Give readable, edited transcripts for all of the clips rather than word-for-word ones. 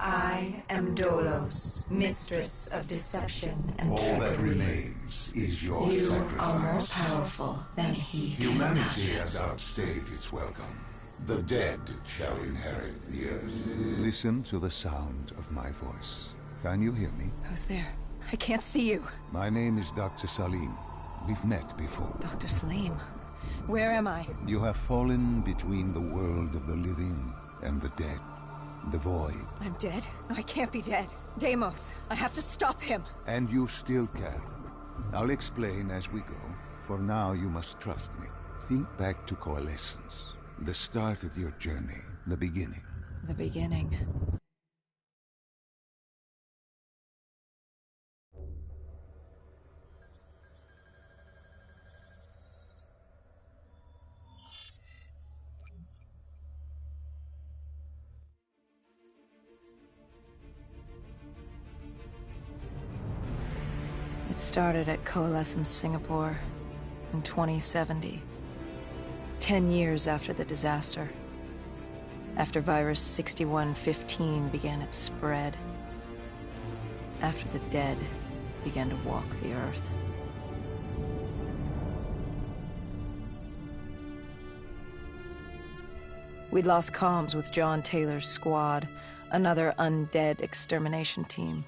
I am Dolos, mistress of deception and All that trickery. remains is your You sacrifice. are more powerful than he can Humanity imagine. has outstayed its welcome. The dead shall inherit the earth. Listen to the sound of my voice. Can you hear me? Who's there? I can't see you. My name is Dr. Salim. We've met before. Dr. Salim. Where am I? You have fallen between the world of the living and the dead. The void. I'm dead? No, I can't be dead. Deimos, I have to stop him. And you still can. I'll explain as we go. For now, you must trust me. Think back to Coalescence. The start of your journey. The beginning. The beginning. It started at Coalescence Singapore in 2070. 10 years after the disaster. After virus 6115 began its spread. After the dead began to walk the earth. We'd lost comms with John Taylor's squad, another undead extermination team.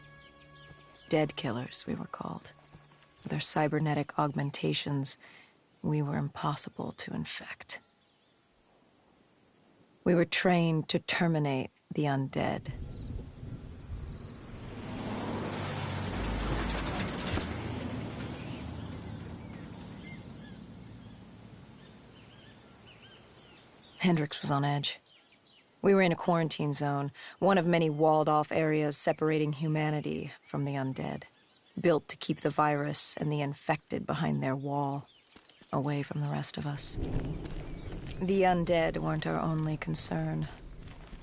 Dead killers, we were called. With our cybernetic augmentations, we were impossible to infect. We were trained to terminate the undead. Hendrix was on edge. We were in a quarantine zone, one of many walled-off areas separating humanity from the undead, built to keep the virus and the infected behind their wall, away from the rest of us. The undead weren't our only concern.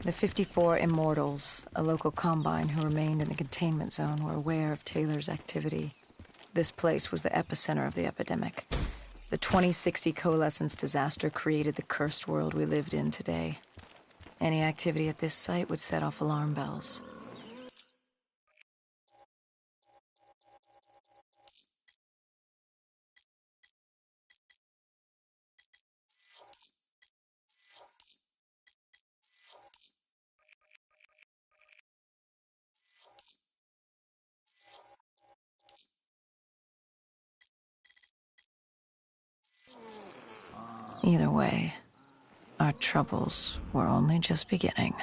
The 54 Immortals, a local combine who remained in the containment zone, were aware of Taylor's activity. This place was the epicenter of the epidemic. The 2060 Coalescence disaster created the cursed world we lived in today. Any activity at this site would set off alarm bells. Either way, our troubles were only just beginning.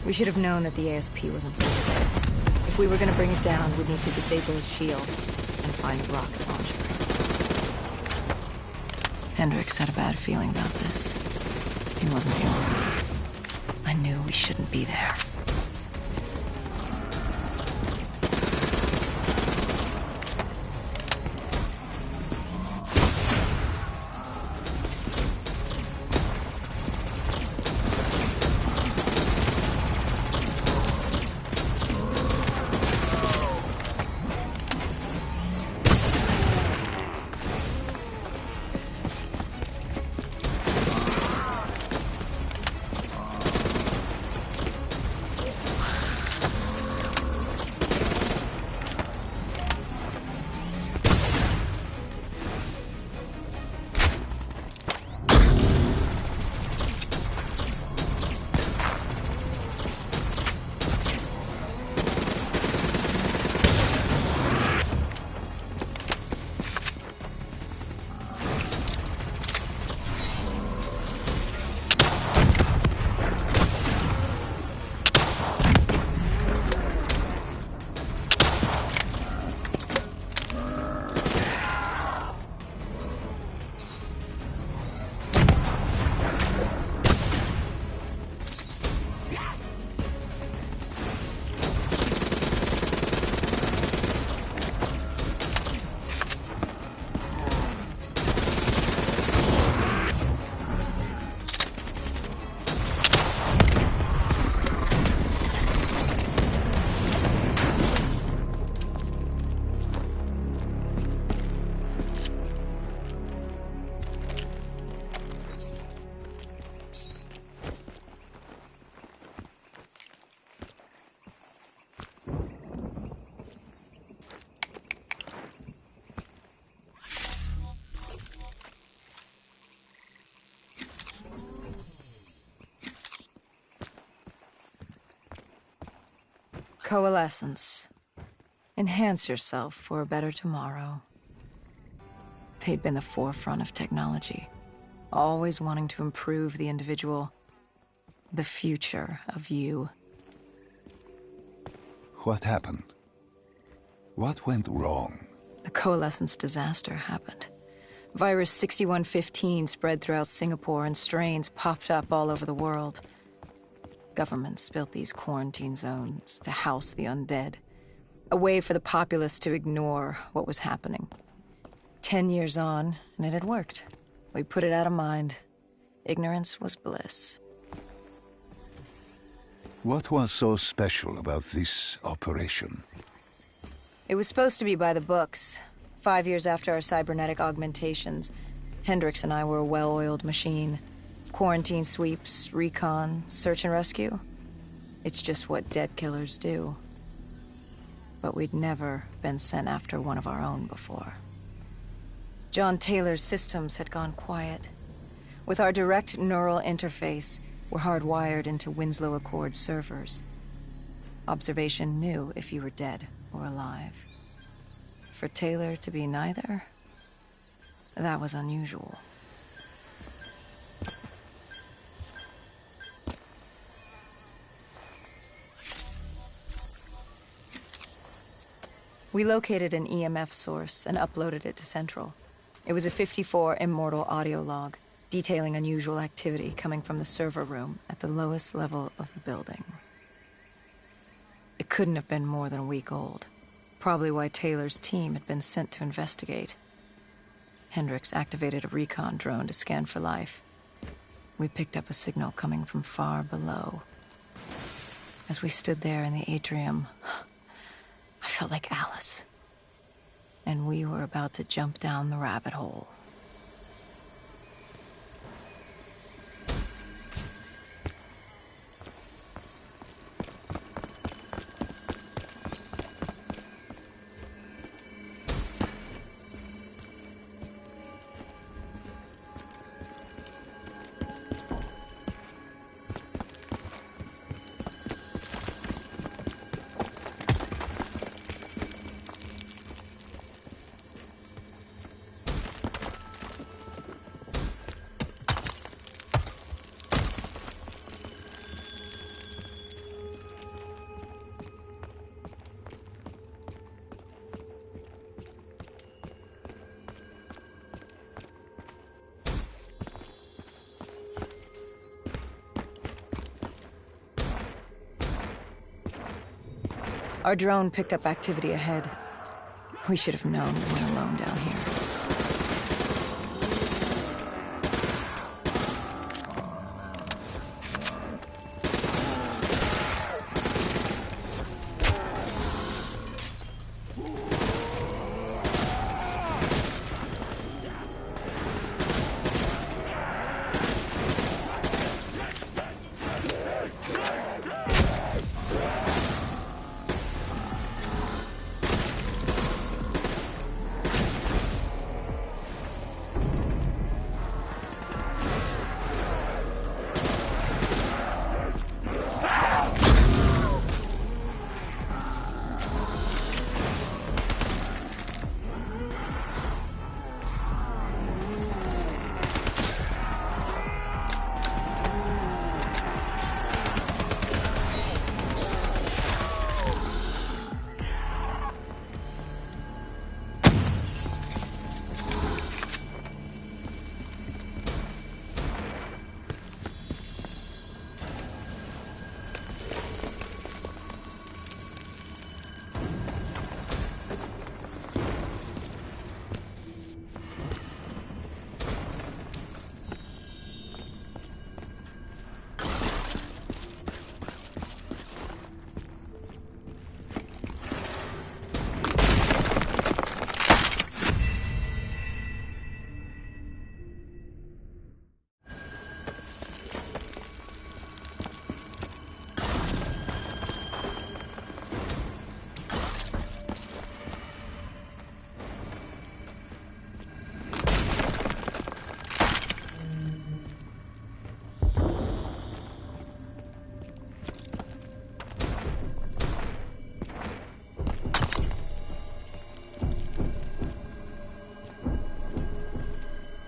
We should have known that the ASP wasn't there. If we were gonna bring it down, we'd need to disable his shield and find a rocket launcher. Hendricks had a bad feeling about this. He wasn't the only one. I knew we shouldn't be there. Coalescence. Enhance yourself for a better tomorrow. They'd been the forefront of technology, always wanting to improve the individual, the future of you. What happened? What went wrong? The Coalescence disaster happened. Virus 6115 spread throughout Singapore and strains popped up all over the world. Governments built these quarantine zones to house the undead, a way for the populace to ignore what was happening. 10 years on, and it had worked. We put it out of mind. Ignorance was bliss. What was so special about this operation? It was supposed to be by the books. 5 years after our cybernetic augmentations, Hendricks and I were a well-oiled machine. Quarantine sweeps, recon, search and rescue. It's just what dead killers do. But we'd never been sent after one of our own before. John Taylor's systems had gone quiet. With our direct neural interface, we're hardwired into Winslow Accord servers. Observation knew if you were dead or alive. For Taylor to be neither, that was unusual. We located an EMF source and uploaded it to Central. It was a 54 immortal audio log, detailing unusual activity coming from the server room at the lowest level of the building. It couldn't have been more than a week old, probably why Taylor's team had been sent to investigate. Hendricks activated a recon drone to scan for life. We picked up a signal coming from far below. As we stood there in the atrium, I felt like Alice. And we were about to jump down the rabbit hole. Our drone picked up activity ahead. We should have known we weren't alone down here.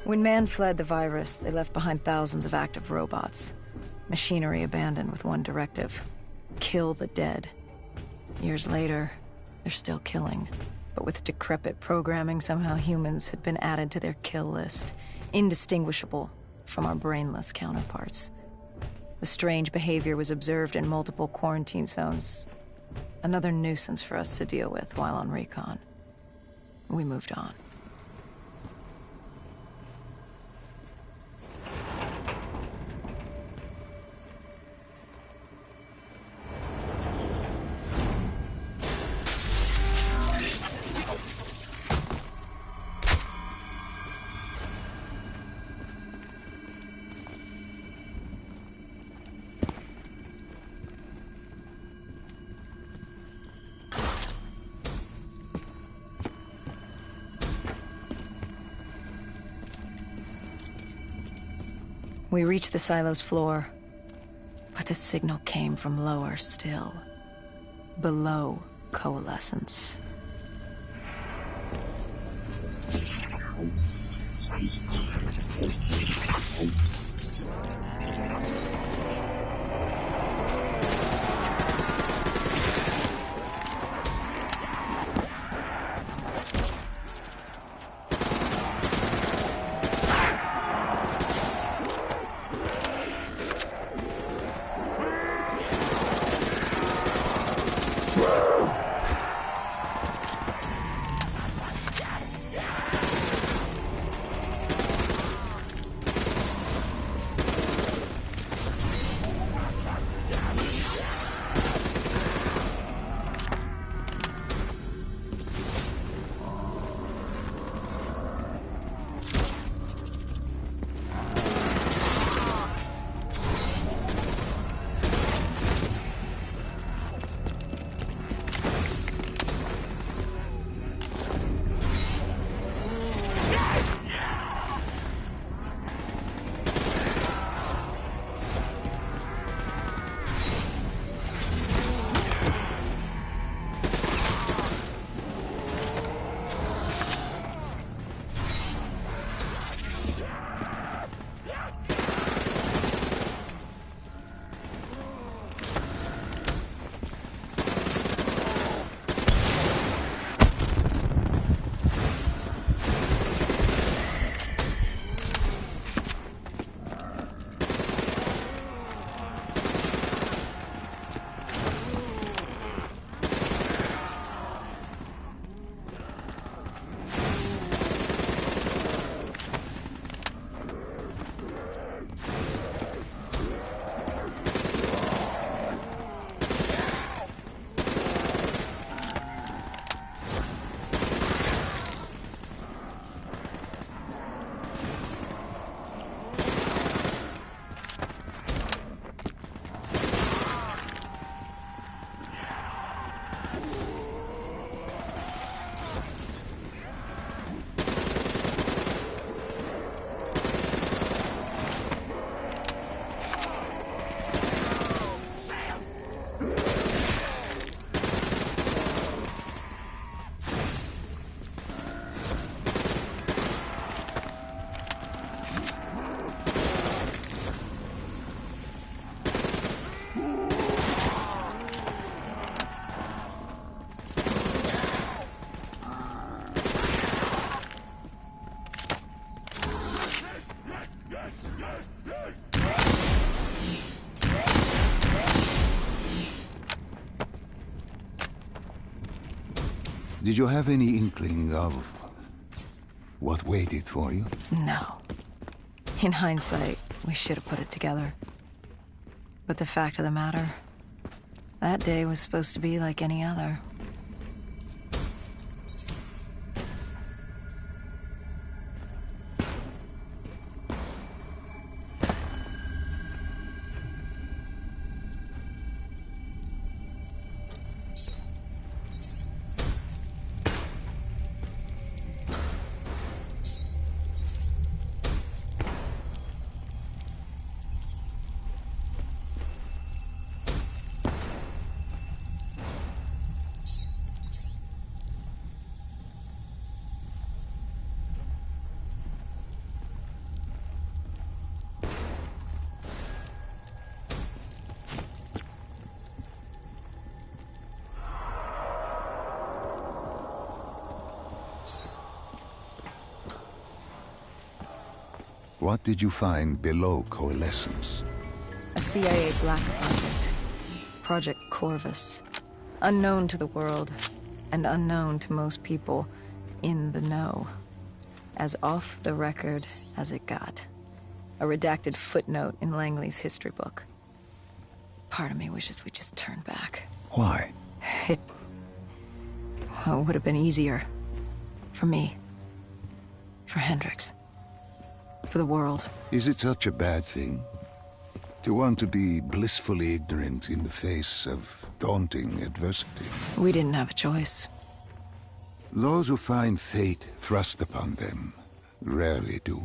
When man fled the virus, they left behind thousands of active robots. Machinery abandoned with one directive: kill the dead. Years later, they're still killing. But with decrepit programming, somehow humans had been added to their kill list, indistinguishable from our brainless counterparts. The strange behavior was observed in multiple quarantine zones. Another nuisance for us to deal with while on recon. We moved on. We reached the silo's floor, but the signal came from lower still, below coalescence. Did you have any inkling of what waited for you? No. In hindsight, we should have put it together. But the fact of the matter, that day was supposed to be like any other. What did you find below Coalescence? A CIA black project. Project Corvus. Unknown to the world, and unknown to most people in the know. As off the record as it got. A redacted footnote in Langley's history book. Part of me wishes we just turned back. Why? It would have been easier. For me. For Hendricks. For the world. Is it such a bad thing? To want to be blissfully ignorant in the face of daunting adversity? We didn't have a choice. Those who find fate thrust upon them rarely do.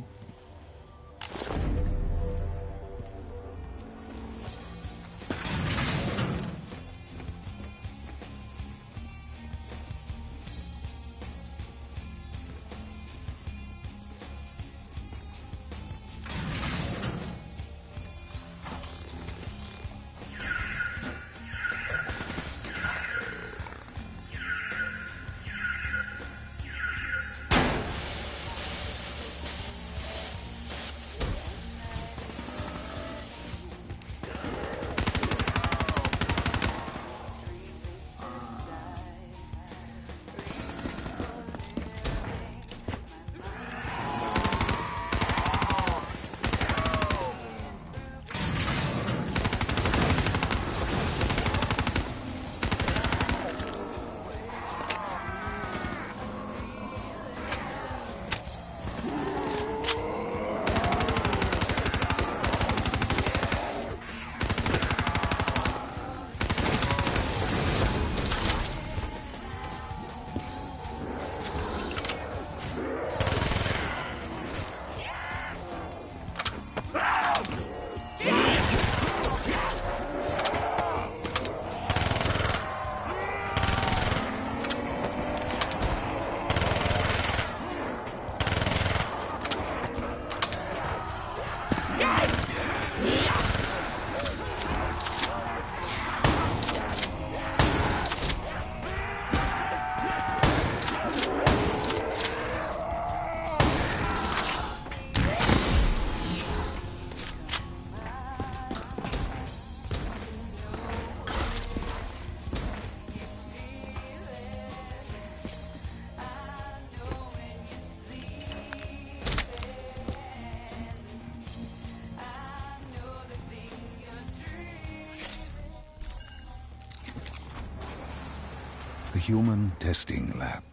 The human testing lab.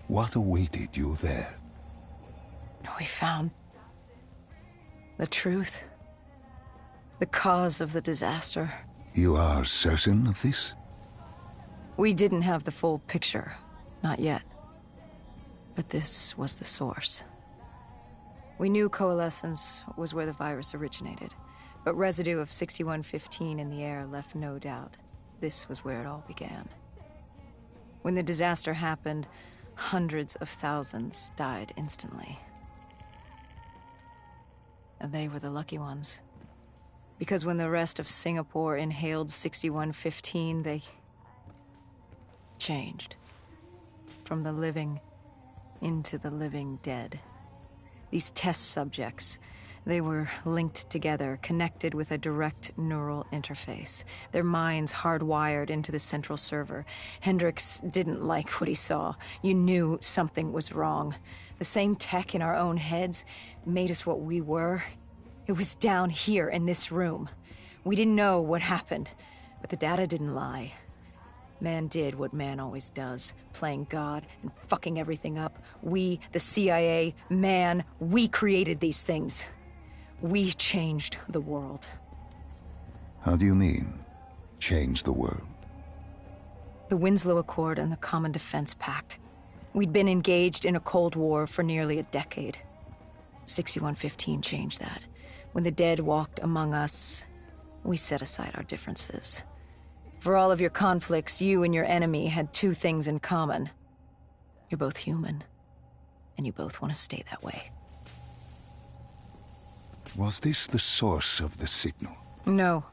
What awaited you there? We found the truth. The cause of the disaster. You are certain of this? We didn't have the full picture. Not yet. But this was the source. We knew Coalescence was where the virus originated. But residue of 6115 in the air left no doubt. This was where it all began. When the disaster happened, hundreds of thousands died instantly. And they were the lucky ones. Because when the rest of Singapore inhaled 6115, they changed. From the living into the living dead. These test subjects, they were linked together, connected with a direct neural interface. Their minds hardwired into the central server. Hendricks didn't like what he saw. You knew something was wrong. The same tech in our own heads made us what we were. It was down here in this room. We didn't know what happened, but the data didn't lie. Man did what man always does, playing God and fucking everything up. We, the CIA, man, we created these things. We changed the world. How do you mean, change the world? The Winslow Accord and the Common Defense Pact. We'd been engaged in a Cold War for nearly a decade. 6115 changed that. When the dead walked among us, we set aside our differences. For all of your conflicts, you and your enemy had two things in common. You're both human, and you both want to stay that way. Was this the source of the signal? No,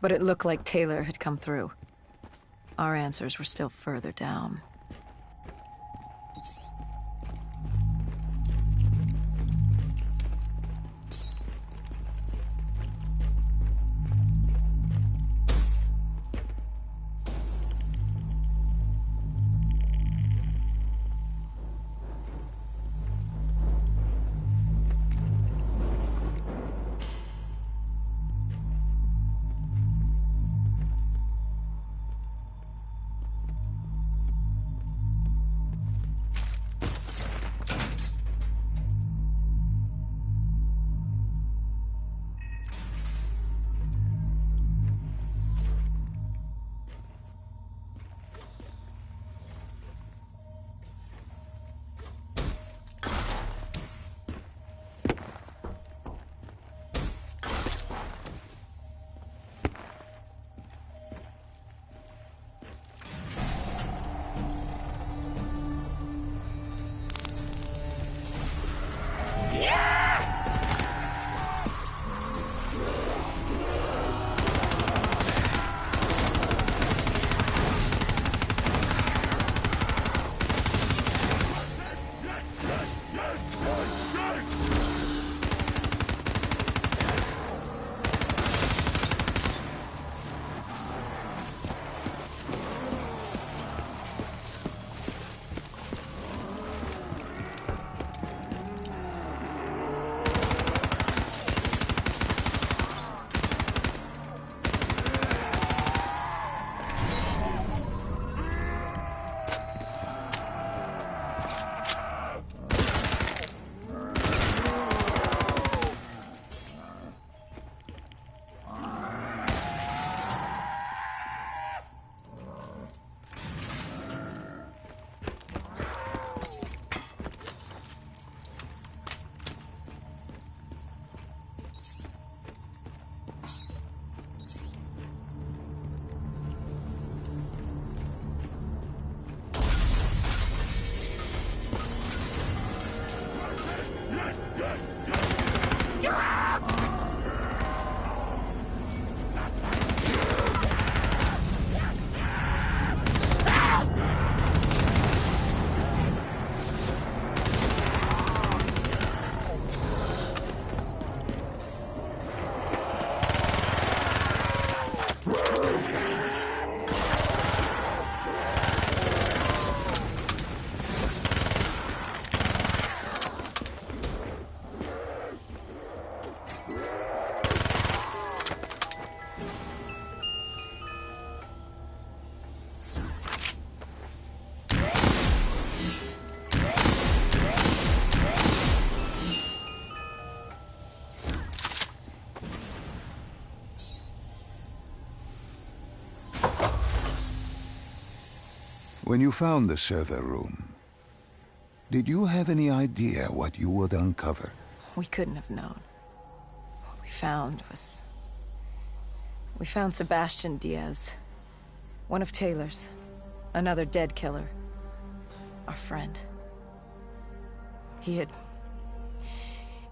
but it looked like Taylor had come through. Our answers were still further down. When you found the server room, did you have any idea what you would uncover? We couldn't have known. What we found was We found Sebastian Diaz. One of Taylor's. Another dead killer. Our friend. He'd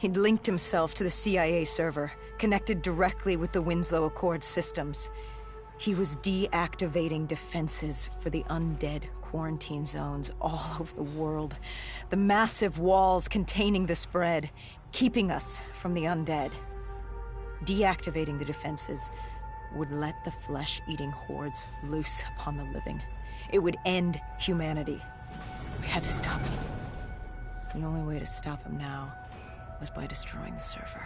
linked himself to the CIA server, connected directly with the Winslow Accord systems. He was deactivating defenses for the undead quarantine zones all over the world. The massive walls containing the spread, keeping us from the undead. Deactivating the defenses would let the flesh-eating hordes loose upon the living. It would end humanity. We had to stop him. The only way to stop him now was by destroying the server.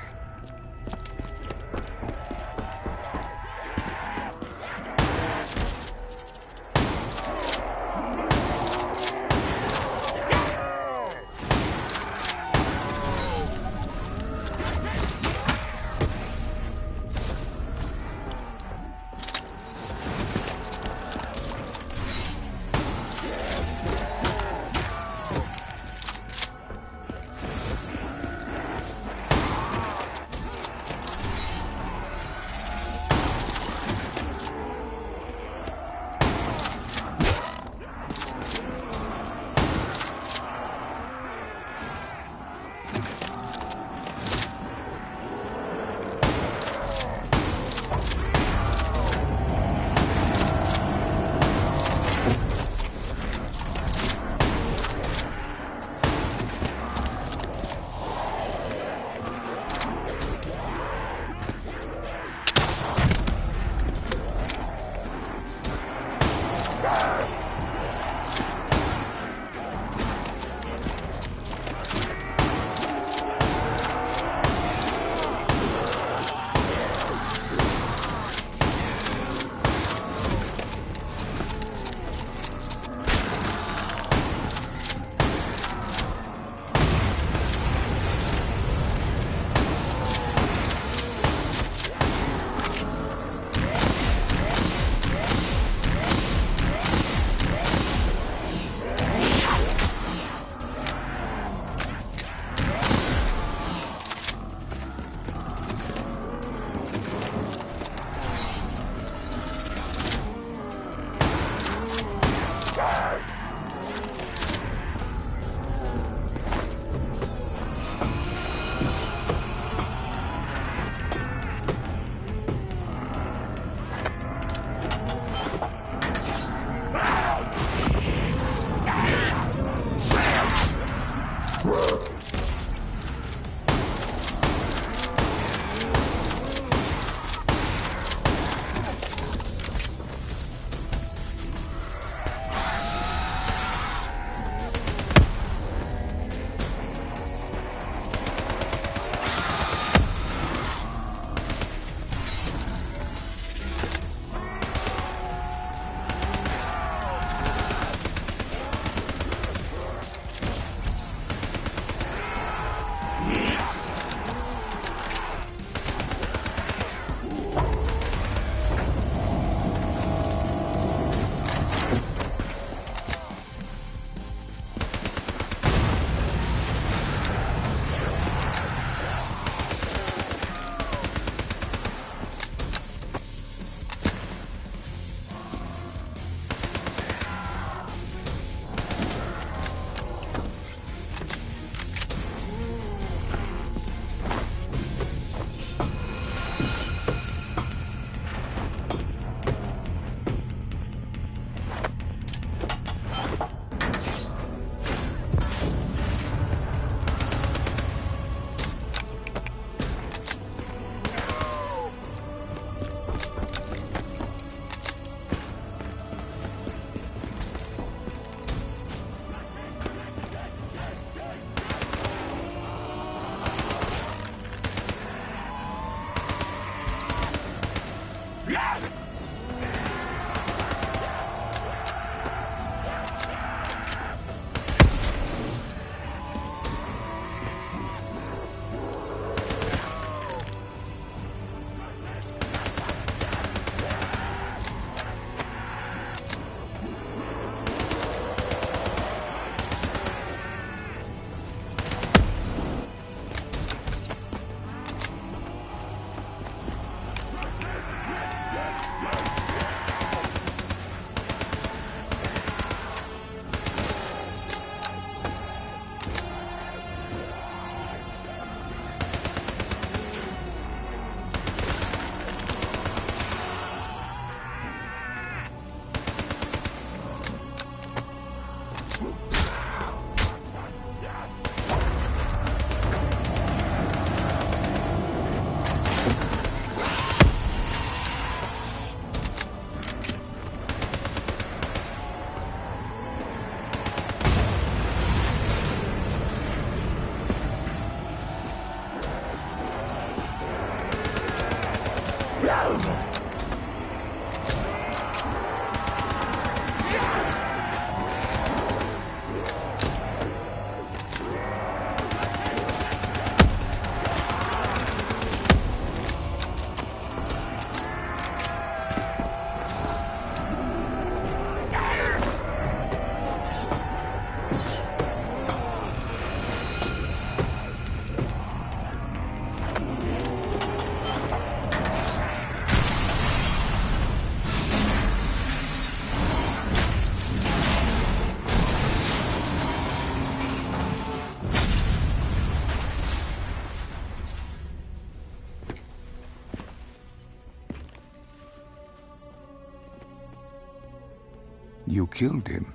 You killed him.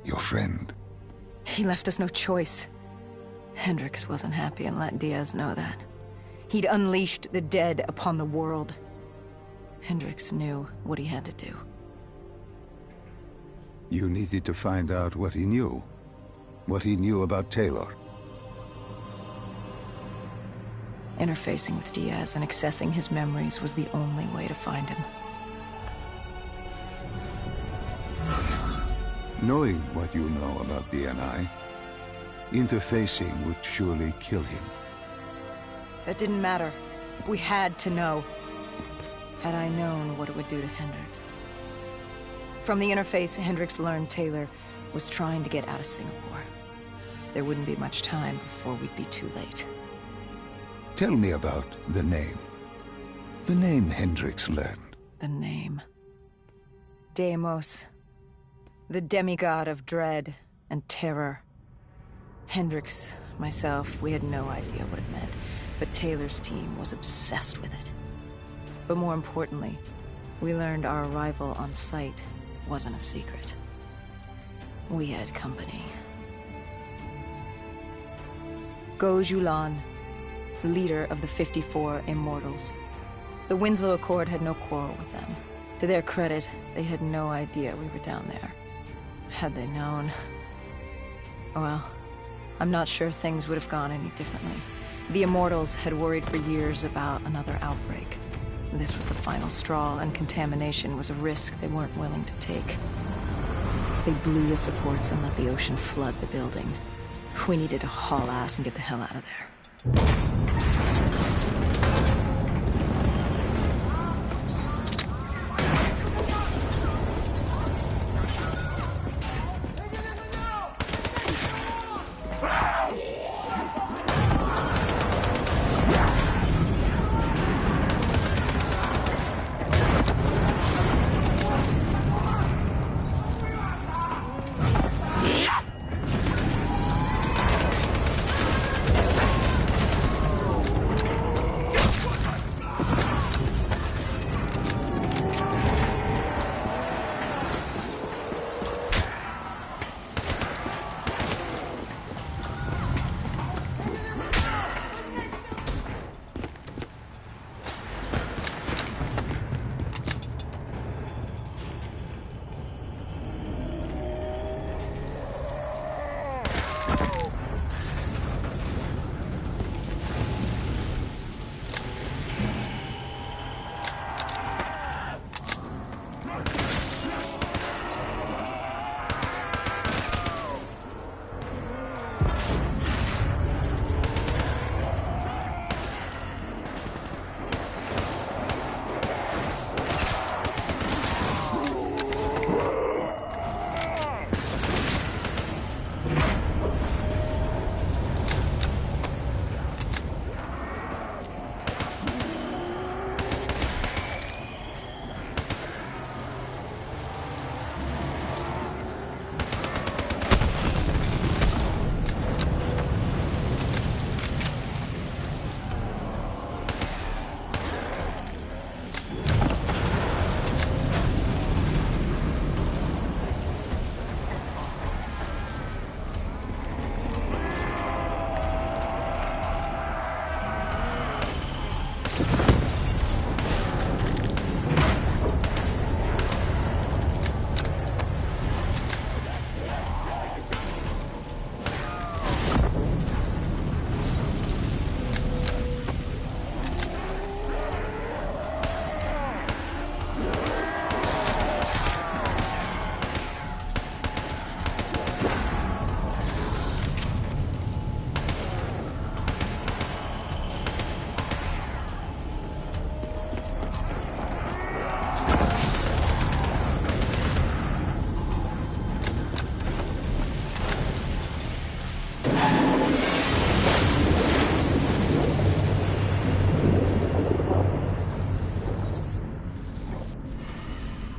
Your friend. He left us no choice. Hendricks wasn't happy and let Diaz know that. He'd unleashed the dead upon the world. Hendricks knew what he had to do. You needed to find out what he knew. What he knew about Taylor. Interfacing with Diaz and accessing his memories was the only way to find him. Knowing what you know about DNI, interfacing would surely kill him. That didn't matter. We had to know. Had I known what it would do to Hendricks. From the interface, Hendricks learned Taylor was trying to get out of Singapore. There wouldn't be much time before we'd be too late. Tell me about the name. The name Hendricks learned. The name. Deimos. The demigod of dread and terror. Hendricks, myself, we had no idea what it meant, but Taylor's team was obsessed with it. But more importantly, we learned our arrival on site wasn't a secret. We had company. Go Julan, leader of the 54 Immortals. The Winslow Accord had no quarrel with them. To their credit, they had no idea we were down there. Had they known... well, I'm not sure things would have gone any differently. The Immortals had worried for years about another outbreak. This was the final straw, and contamination was a risk they weren't willing to take. They blew the supports and let the ocean flood the building. We needed to haul ass and get the hell out of there.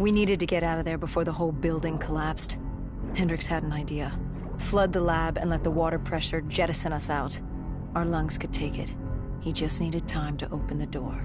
We needed to get out of there before the whole building collapsed. Hendricks had an idea. Flood the lab and let the water pressure jettison us out. Our lungs could take it. He just needed time to open the door.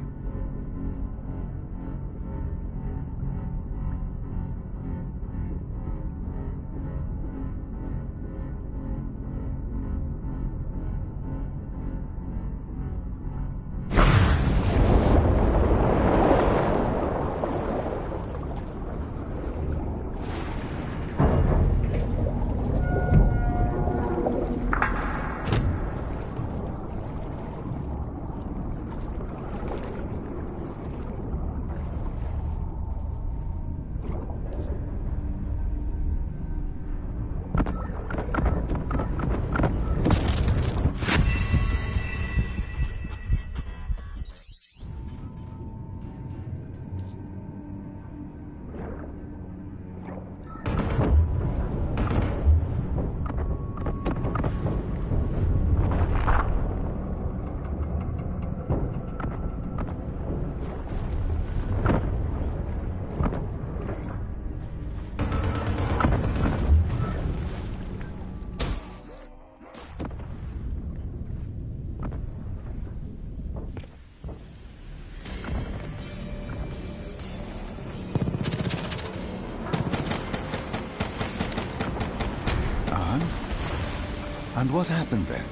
And what happened then?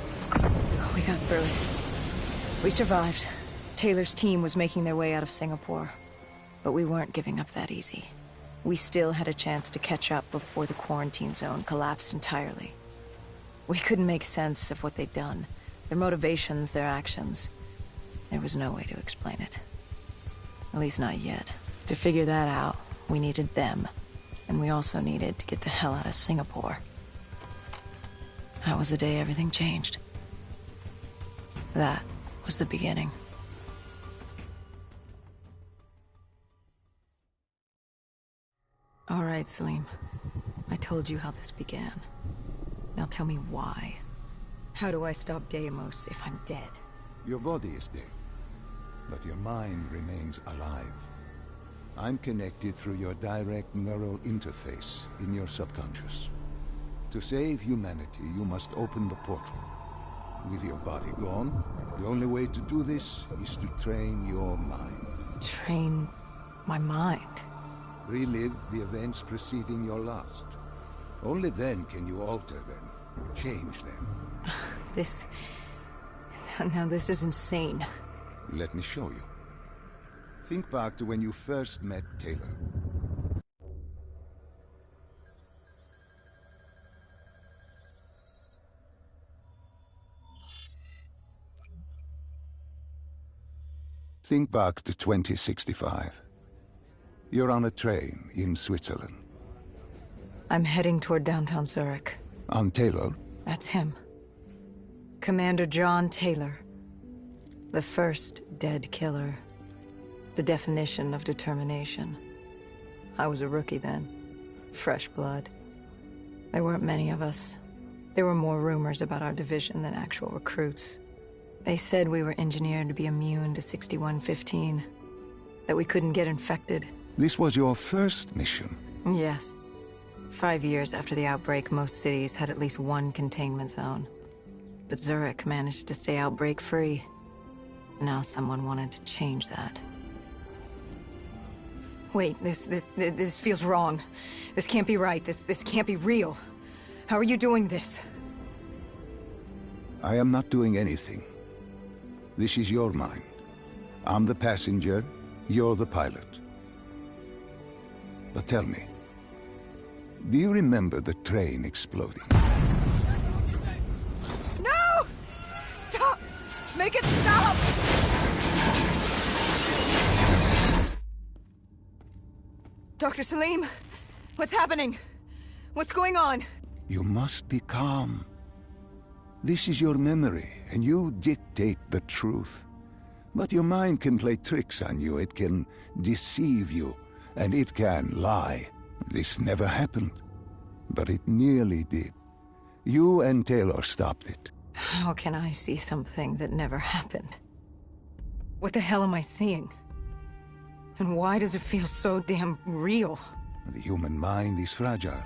We got through it. We survived. Taylor's team was making their way out of Singapore. But we weren't giving up that easy. We still had a chance to catch up before the quarantine zone collapsed entirely. We couldn't make sense of what they'd done. Their motivations, their actions. There was no way to explain it. At least not yet. To figure that out, we needed them. And we also needed to get the hell out of Singapore. That was the day everything changed. That was the beginning. All right, Salim. I told you how this began. Now tell me why. How do I stop Deimos if I'm dead? Your body is dead, but your mind remains alive. I'm connected through your direct neural interface in your subconscious. To save humanity, you must open the portal. With your body gone, the only way to do this is to train your mind. Train my mind? Relive the events preceding your last. Only then can you alter them, change them. Now this is insane. Let me show you. Think back to when you first met Taylor. Think back to 2065. You're on a train in Switzerland. I'm heading toward downtown Zurich. On Taylor? That's him. Commander John Taylor. The first dead killer. The definition of determination. I was a rookie then. Fresh blood. There weren't many of us. There were more rumors about our division than actual recruits. They said we were engineered to be immune to 6115. That we couldn't get infected. This was your first mission? Yes. 5 years after the outbreak, most cities had at least one containment zone. But Zurich managed to stay outbreak-free. Now someone wanted to change that. Wait, this feels wrong. This can't be right. This can't be real. How are you doing this? I am not doing anything. This is your mind. I'm the passenger, you're the pilot. But tell me, do you remember the train exploding? No! Stop! Make it stop! Dr. Salim, what's happening? What's going on? You must be calm. This is your memory, and you dictate the truth. But your mind can play tricks on you, it can deceive you, and it can lie. This never happened, but it nearly did. You and Taylor stopped it. How can I see something that never happened? What the hell am I seeing? And why does it feel so damn real? The human mind is fragile,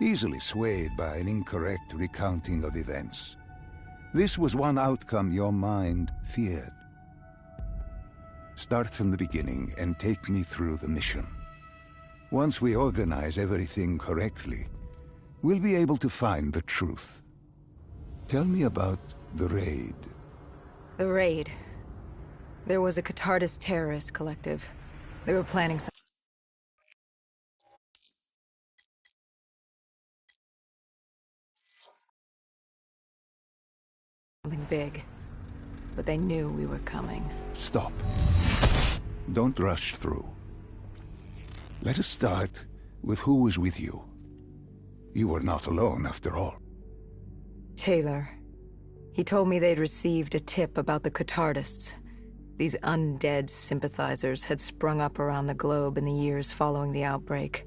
easily swayed by an incorrect recounting of events. This was one outcome your mind feared. Start from the beginning and take me through the mission. Once we organize everything correctly, we'll be able to find the truth. Tell me about the raid. The raid. There was a Catardist terrorist collective. They were planning something big. But they knew we were coming. Stop. Don't rush through. Let us start with who was with you. You were not alone, after all. Taylor. He told me they'd received a tip about the Catardists. These undead sympathizers had sprung up around the globe in the years following the outbreak.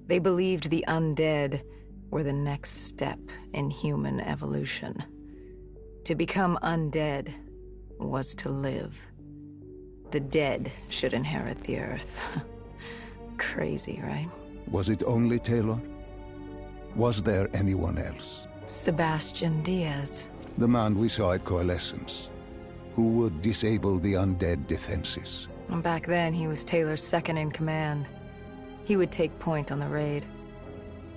They believed the undead were the next step in human evolution. To become undead was to live. The dead should inherit the Earth. Crazy, right? Was it only Taylor? Was there anyone else? Sebastian Diaz. The man we saw at Coalescence, who would disable the undead defenses. Back then, he was Taylor's second in command. He would take point on the raid.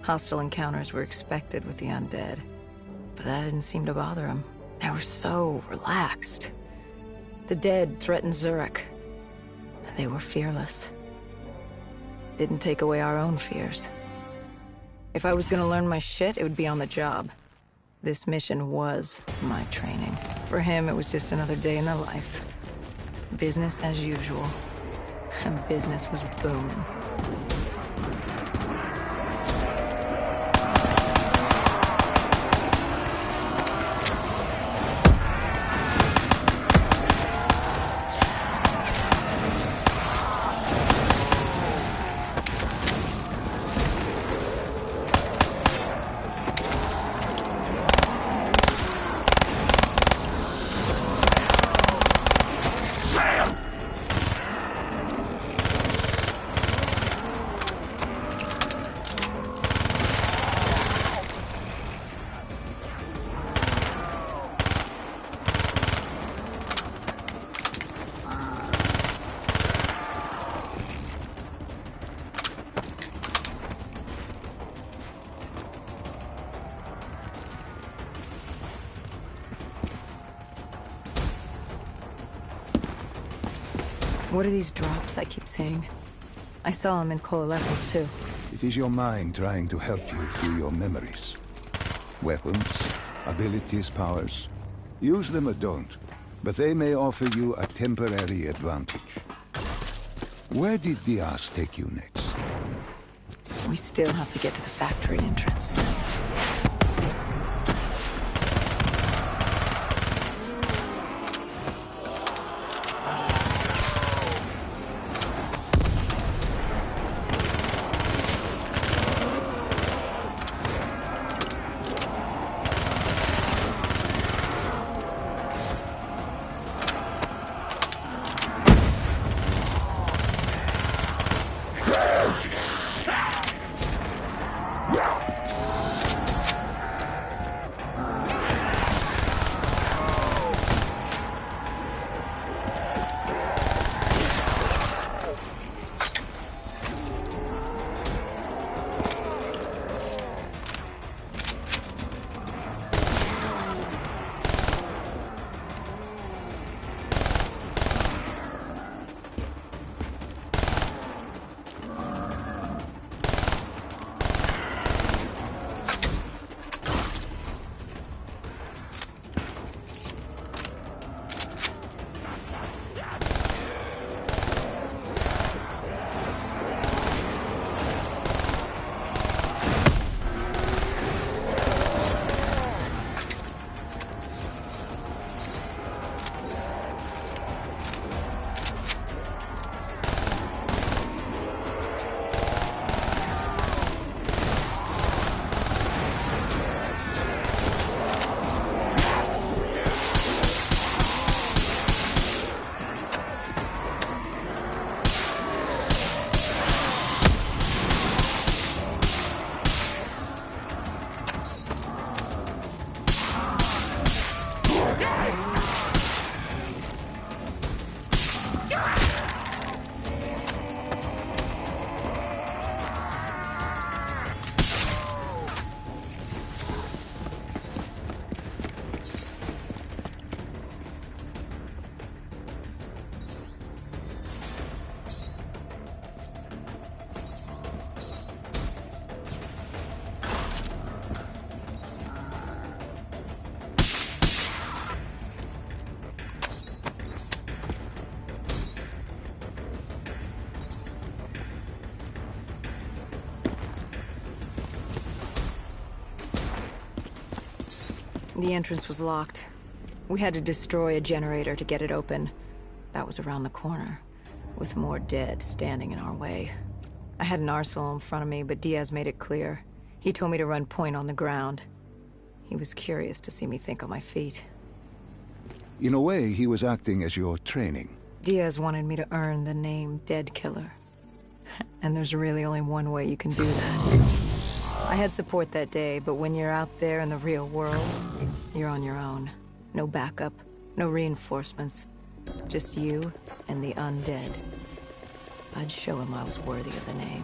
Hostile encounters were expected with the undead. But that didn't seem to bother him. They were so relaxed. The dead threatened Zurich. They were fearless. Didn't take away our own fears. If I was gonna learn my shit, it would be on the job. This mission was my training. For him, it was just another day in the life. Business as usual. And business was booming. What are these drops I keep seeing? I saw them in Coalescence too. It is your mind trying to help you through your memories. Weapons, abilities, powers. Use them or don't, but they may offer you a temporary advantage. Where did Diaz take you next? We still have to get to the factory entrance. The entrance was locked. We had to destroy a generator to get it open. That was around the corner, with more dead standing in our way. I had an arsenal in front of me, but Diaz made it clear. He told me to run point on the ground. He was curious to see me think on my feet. In a way, he was acting as your training. Diaz wanted me to earn the name Dead Killer. And there's really only one way you can do that. I had support that day, but when you're out there in the real world, you're on your own. No backup, no reinforcements. Just you and the undead. I'd show him I was worthy of the name.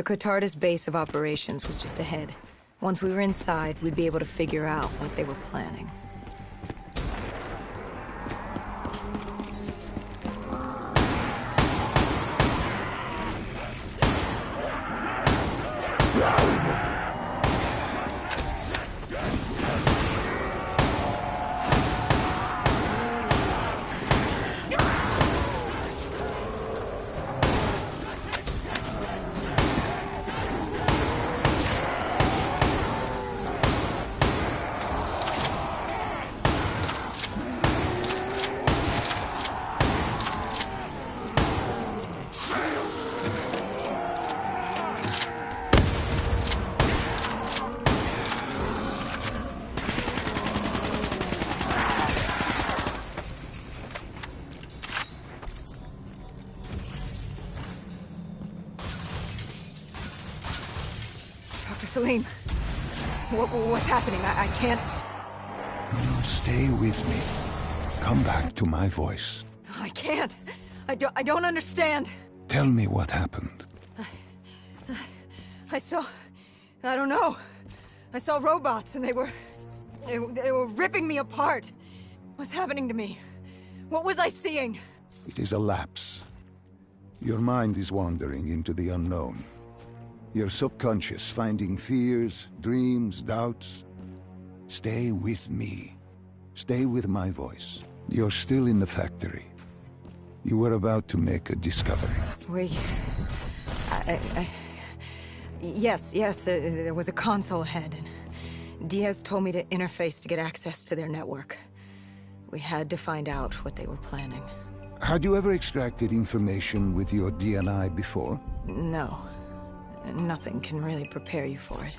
The Cotarda's base of operations was just ahead. Once we were inside, we'd be able to figure out what they were planning. Salim, what's happening? I can't... Stay with me. Come back to my voice. I can't. I don't understand. Tell me what happened. I don't know. I saw robots and they were ripping me apart. What's happening to me? What was I seeing? It is a lapse. Your mind is wandering into the unknown. Your subconscious finding fears, dreams, doubts. Stay with me. Stay with my voice. You're still in the factory. You were about to make a discovery. Yes, there was a console head, and Diaz told me to interface to get access to their network. We had to find out what they were planning. Had you ever extracted information with your DNI before? No. Nothing can really prepare you for it.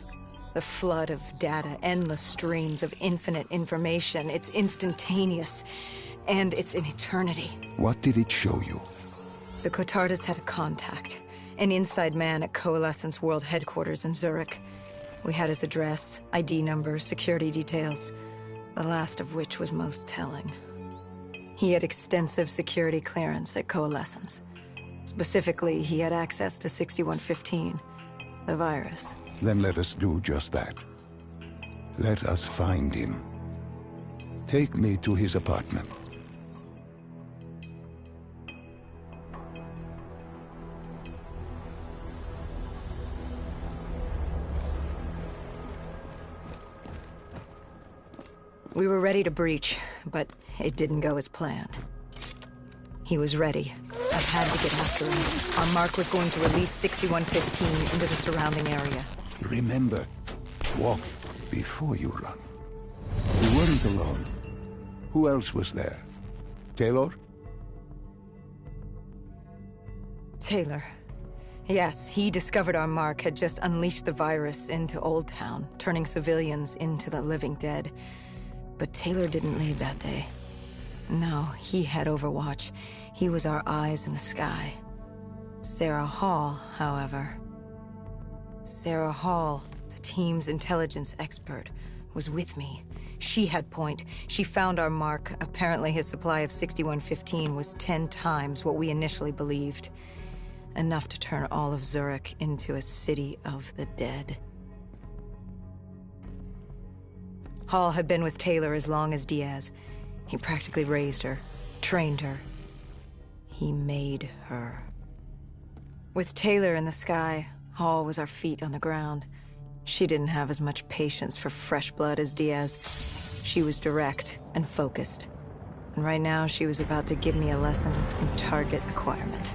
The flood of data, endless streams of infinite information, it's instantaneous, and it's an eternity. What did it show you? The Cotardas had a contact, an inside man at Coalescence World Headquarters in Zurich. We had his address, ID number, security details, the last of which was most telling. He had extensive security clearance at Coalescence. Specifically, he had access to 6115. The virus. Then let us do just that. Let us find him. Take me to his apartment. We were ready to breach, but it didn't go as planned. He was ready. I had to get after him. Our mark was going to release 6115 into the surrounding area. Remember, walk before you run. You weren't alone. Who else was there? Taylor? Taylor. Yes, he discovered our mark had just unleashed the virus into Old Town, turning civilians into the living dead. But Taylor didn't lead that day. No, he had Overwatch. He was our eyes in the sky. Sarah Hall, however... Sarah Hall, the team's intelligence expert, was with me. She had point. She found our mark. Apparently his supply of 6115 was 10 times what we initially believed. Enough to turn all of Zurich into a city of the dead. Hall had been with Taylor as long as Diaz. He practically raised her, trained her. He made her. With Taylor in the sky, Hall was our feet on the ground. She didn't have as much patience for fresh blood as Diaz. She was direct and focused. And right now, she was about to give me a lesson in target acquirement.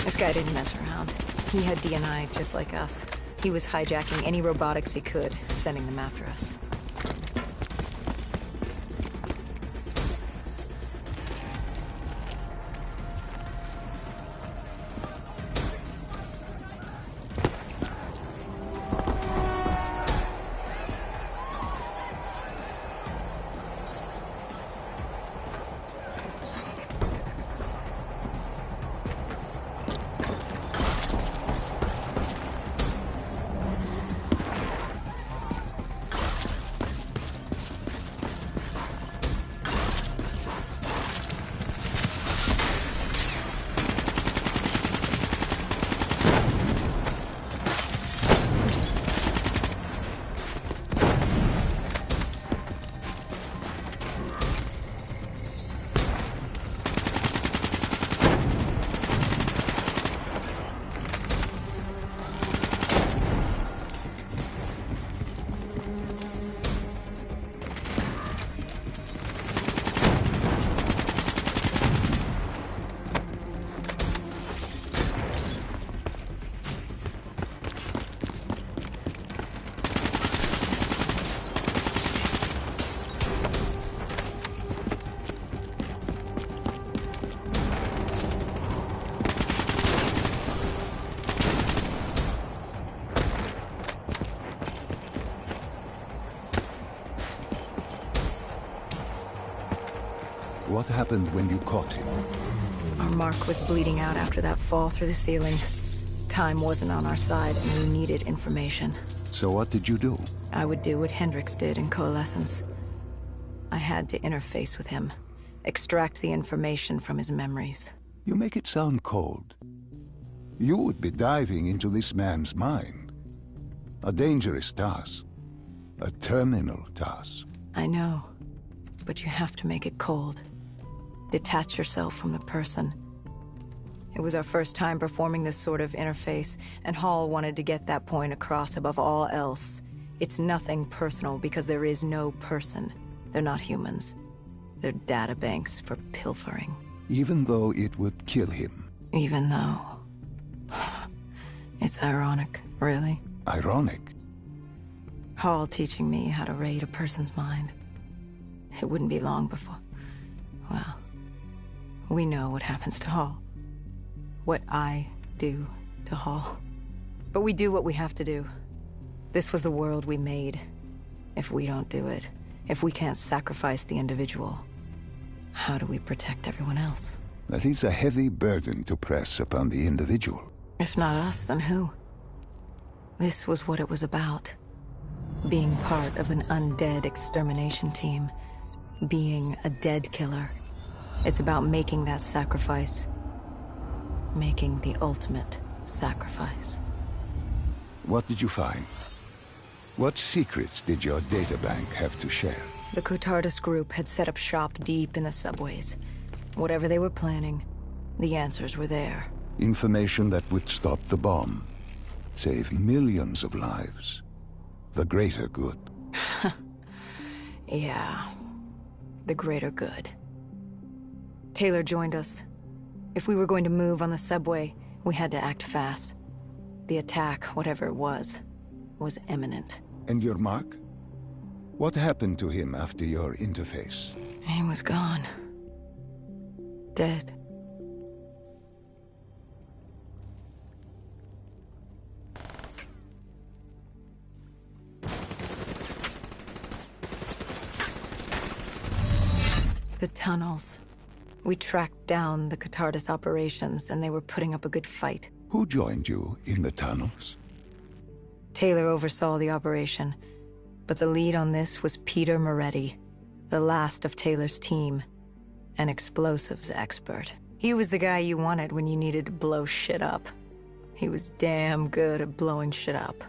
This guy didn't mess around. He had DNI just like us. He was hijacking any robotics he could, sending them after us. What happened when you caught him? Our mark was bleeding out after that fall through the ceiling. Time wasn't on our side, and we needed information. So what did you do? I would do what Hendricks did in Coalescence. I had to interface with him, extract the information from his memories. You make it sound cold. You would be diving into this man's mind. A dangerous task. A terminal task. I know, but you have to make it cold. Detach yourself from the person. It was our first time performing this sort of interface, and Hall wanted to get that point across above all else. It's nothing personal because there is no person. They're not humans. They're data banks for pilfering. Even though it would kill him. Even though... It's ironic, really. Ironic? Hall teaching me how to raid a person's mind. It wouldn't be long before... Well, we know what happens to Hall. What I do to Hall. But we do what we have to do. This was the world we made. If we don't do it, if we can't sacrifice the individual, how do we protect everyone else? That is a heavy burden to press upon the individual. If not us, then who? This was what it was about. Being part of an undead extermination team. Being a dead killer. It's about making that sacrifice. Making the ultimate sacrifice. What did you find? What secrets did your databank have to share? The Cotardus group had set up shop deep in the subways. Whatever they were planning, the answers were there. Information that would stop the bomb. Save millions of lives. The greater good. Yeah. The greater good. Taylor joined us. If we were going to move on the subway, we had to act fast. The attack, whatever it was imminent. And your mark? What happened to him after your interface? He was gone. Dead. The tunnels. We tracked down the Cotardus operations, and they were putting up a good fight. Who joined you in the tunnels? Taylor oversaw the operation, but the lead on this was Peter Moretti, the last of Taylor's team, an explosives expert. He was the guy you wanted when you needed to blow shit up. He was damn good at blowing shit up,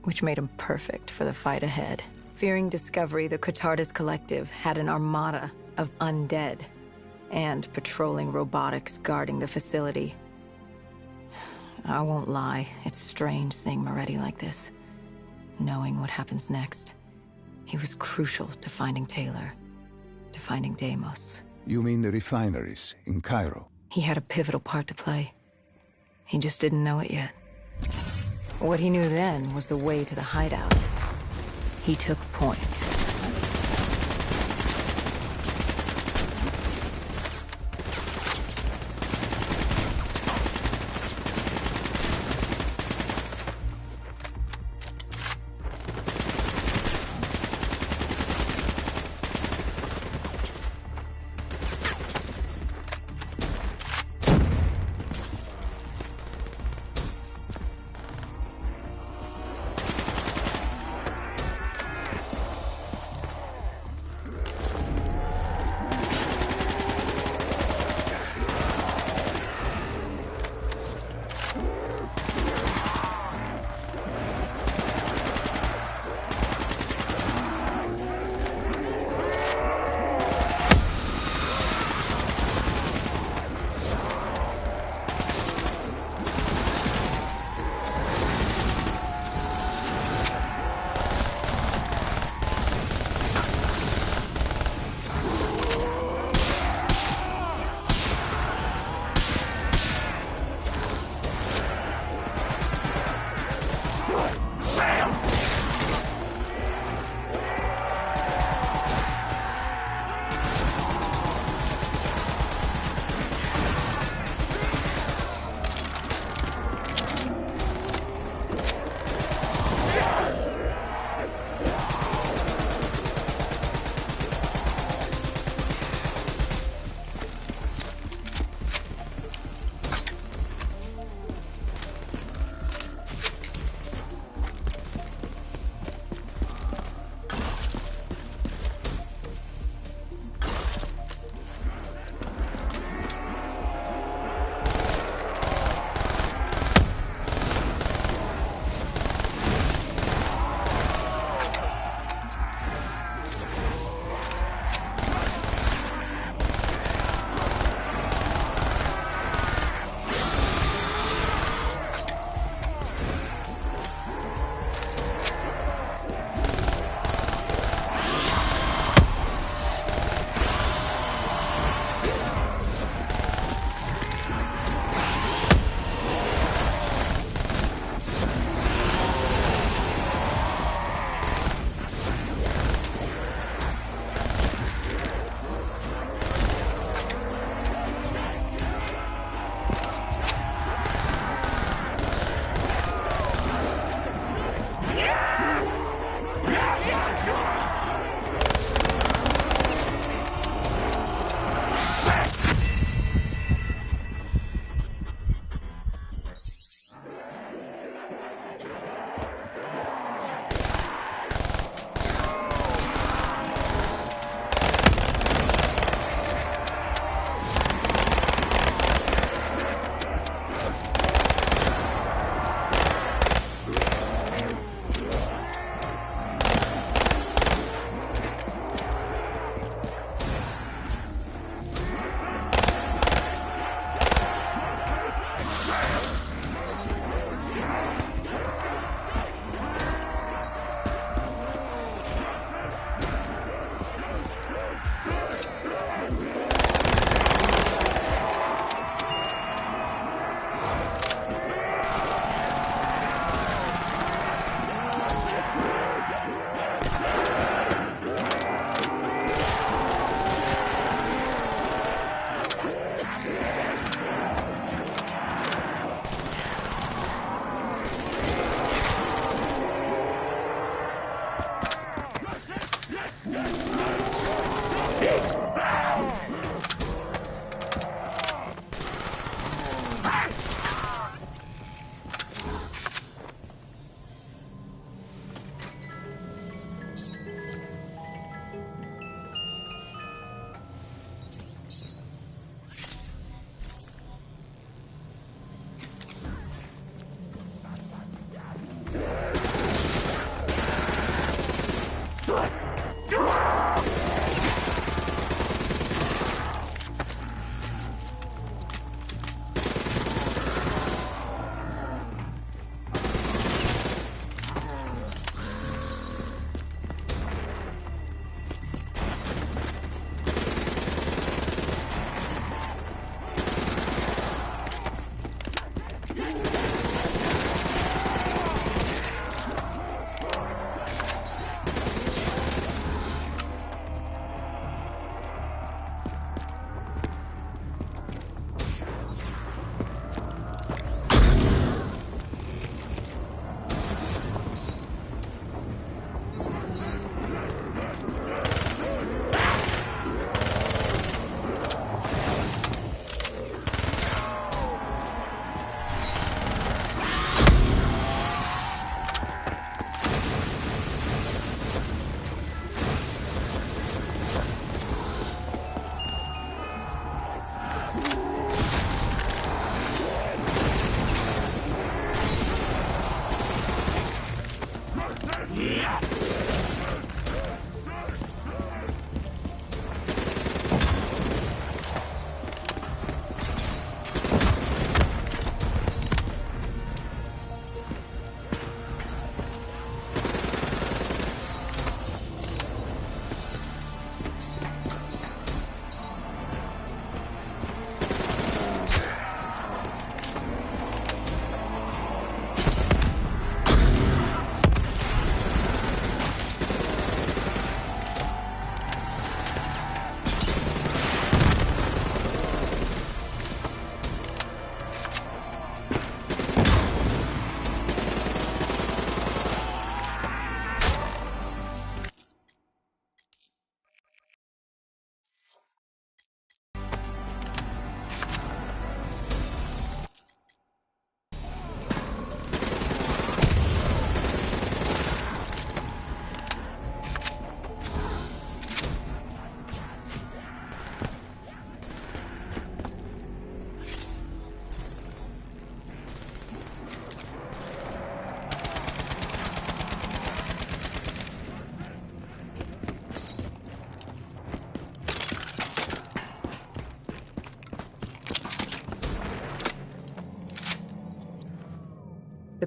which made him perfect for the fight ahead. Fearing discovery, the Cotardus Collective had an armada of undead and patrolling robotics guarding the facility. I won't lie, it's strange seeing Moretti like this. Knowing what happens next. He was crucial to finding Taylor, to finding Deimos. You mean the refineries in Cairo? He had a pivotal part to play. He just didn't know it yet. What he knew then was the way to the hideout. He took point.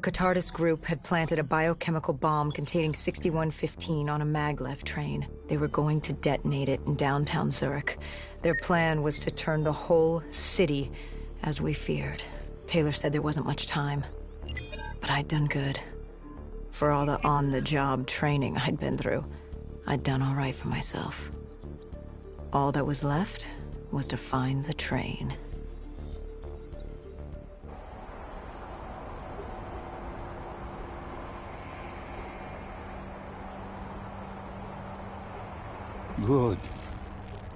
Catardus group had planted a biochemical bomb containing 6115 on a maglev train. They were going to detonate it in downtown Zurich. Their plan was to turn the whole city as we feared. Taylor said there wasn't much time. But I'd done good. For all the on-the-job training I'd been through, I'd done all right for myself. All that was left was to find the train. Good.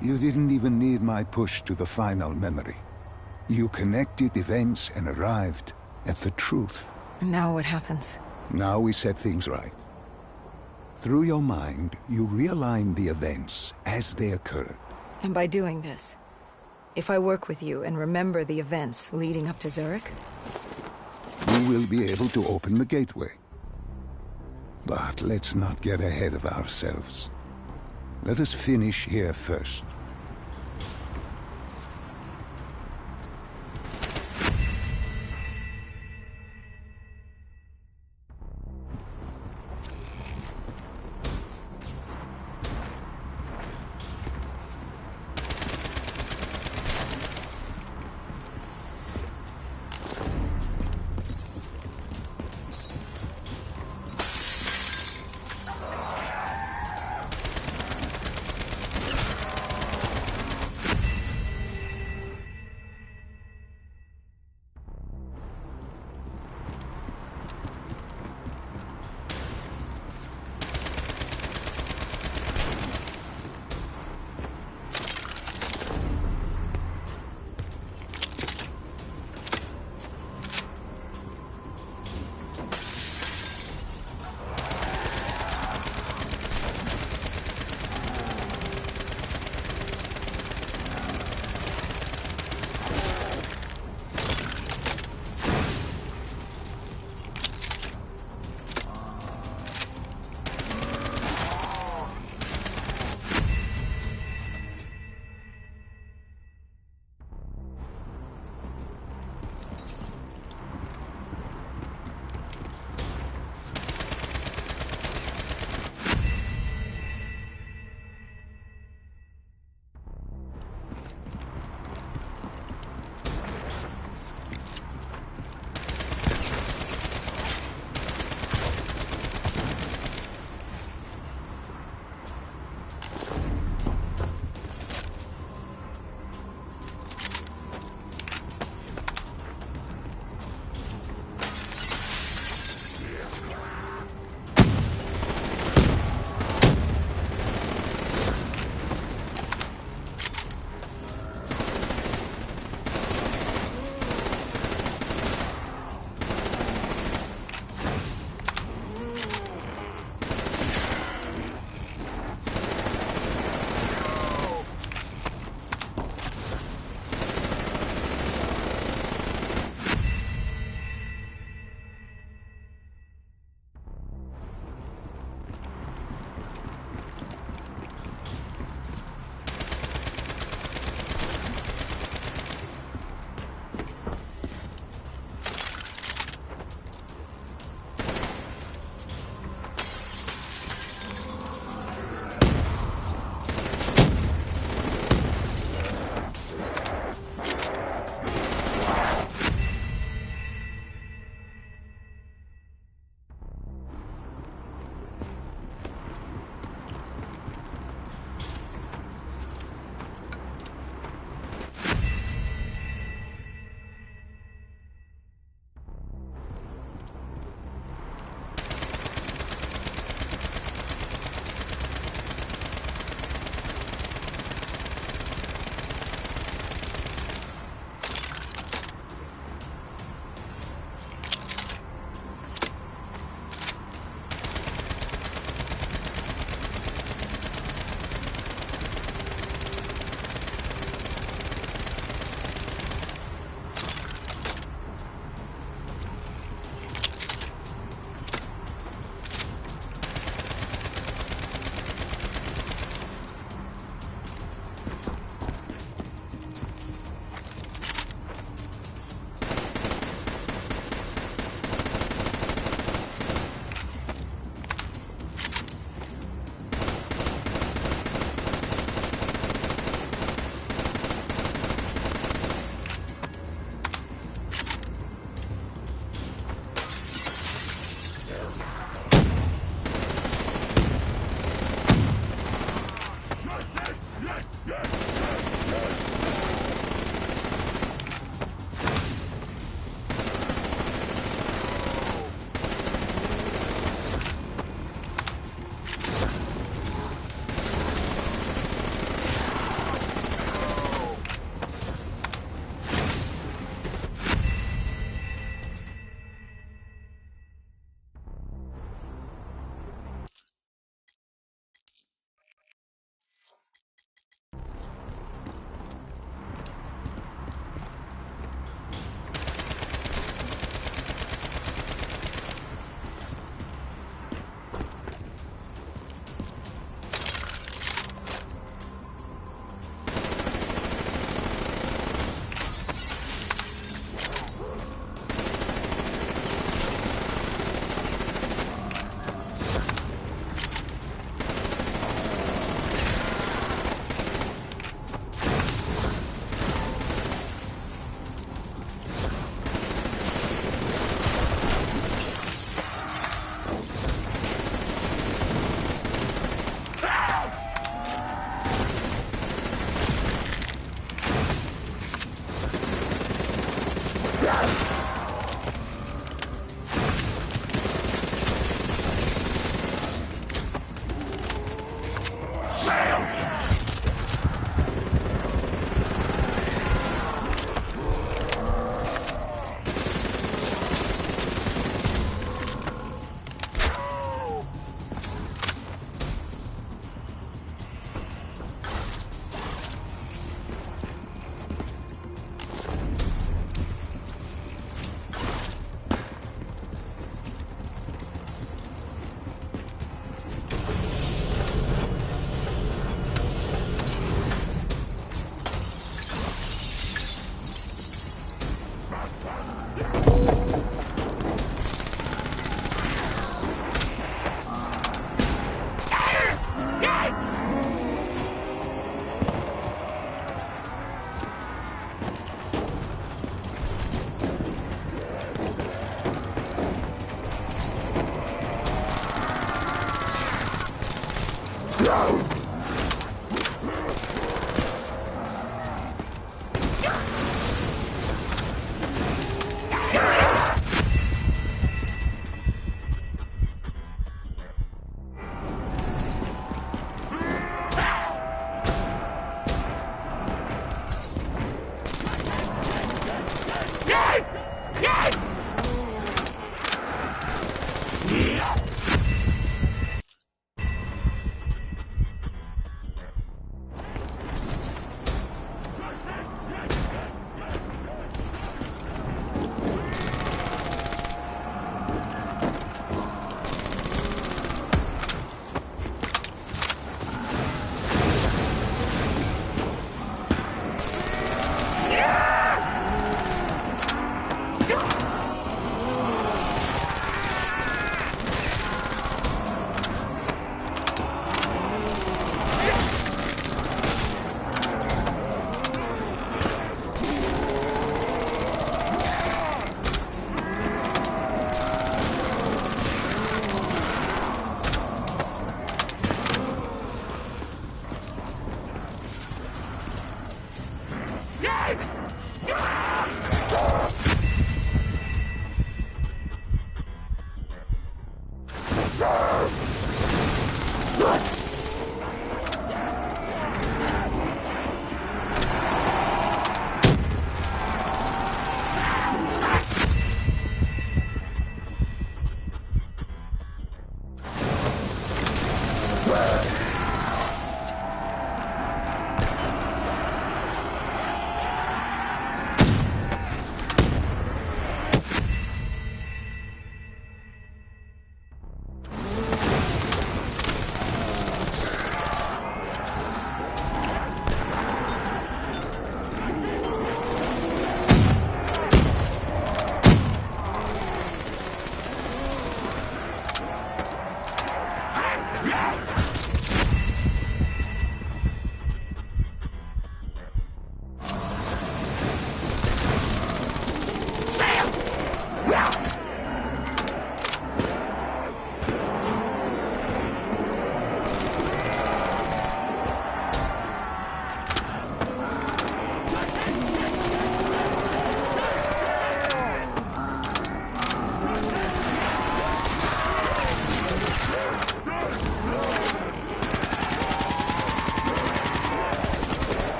You didn't even need my push to the final memory. You connected events and arrived at the truth. Now what happens? Now we set things right. Through your mind, you realign the events as they occurred. And by doing this, if I work with you and remember the events leading up to Zurich, you will be able to open the gateway. But let's not get ahead of ourselves. Let us finish here first.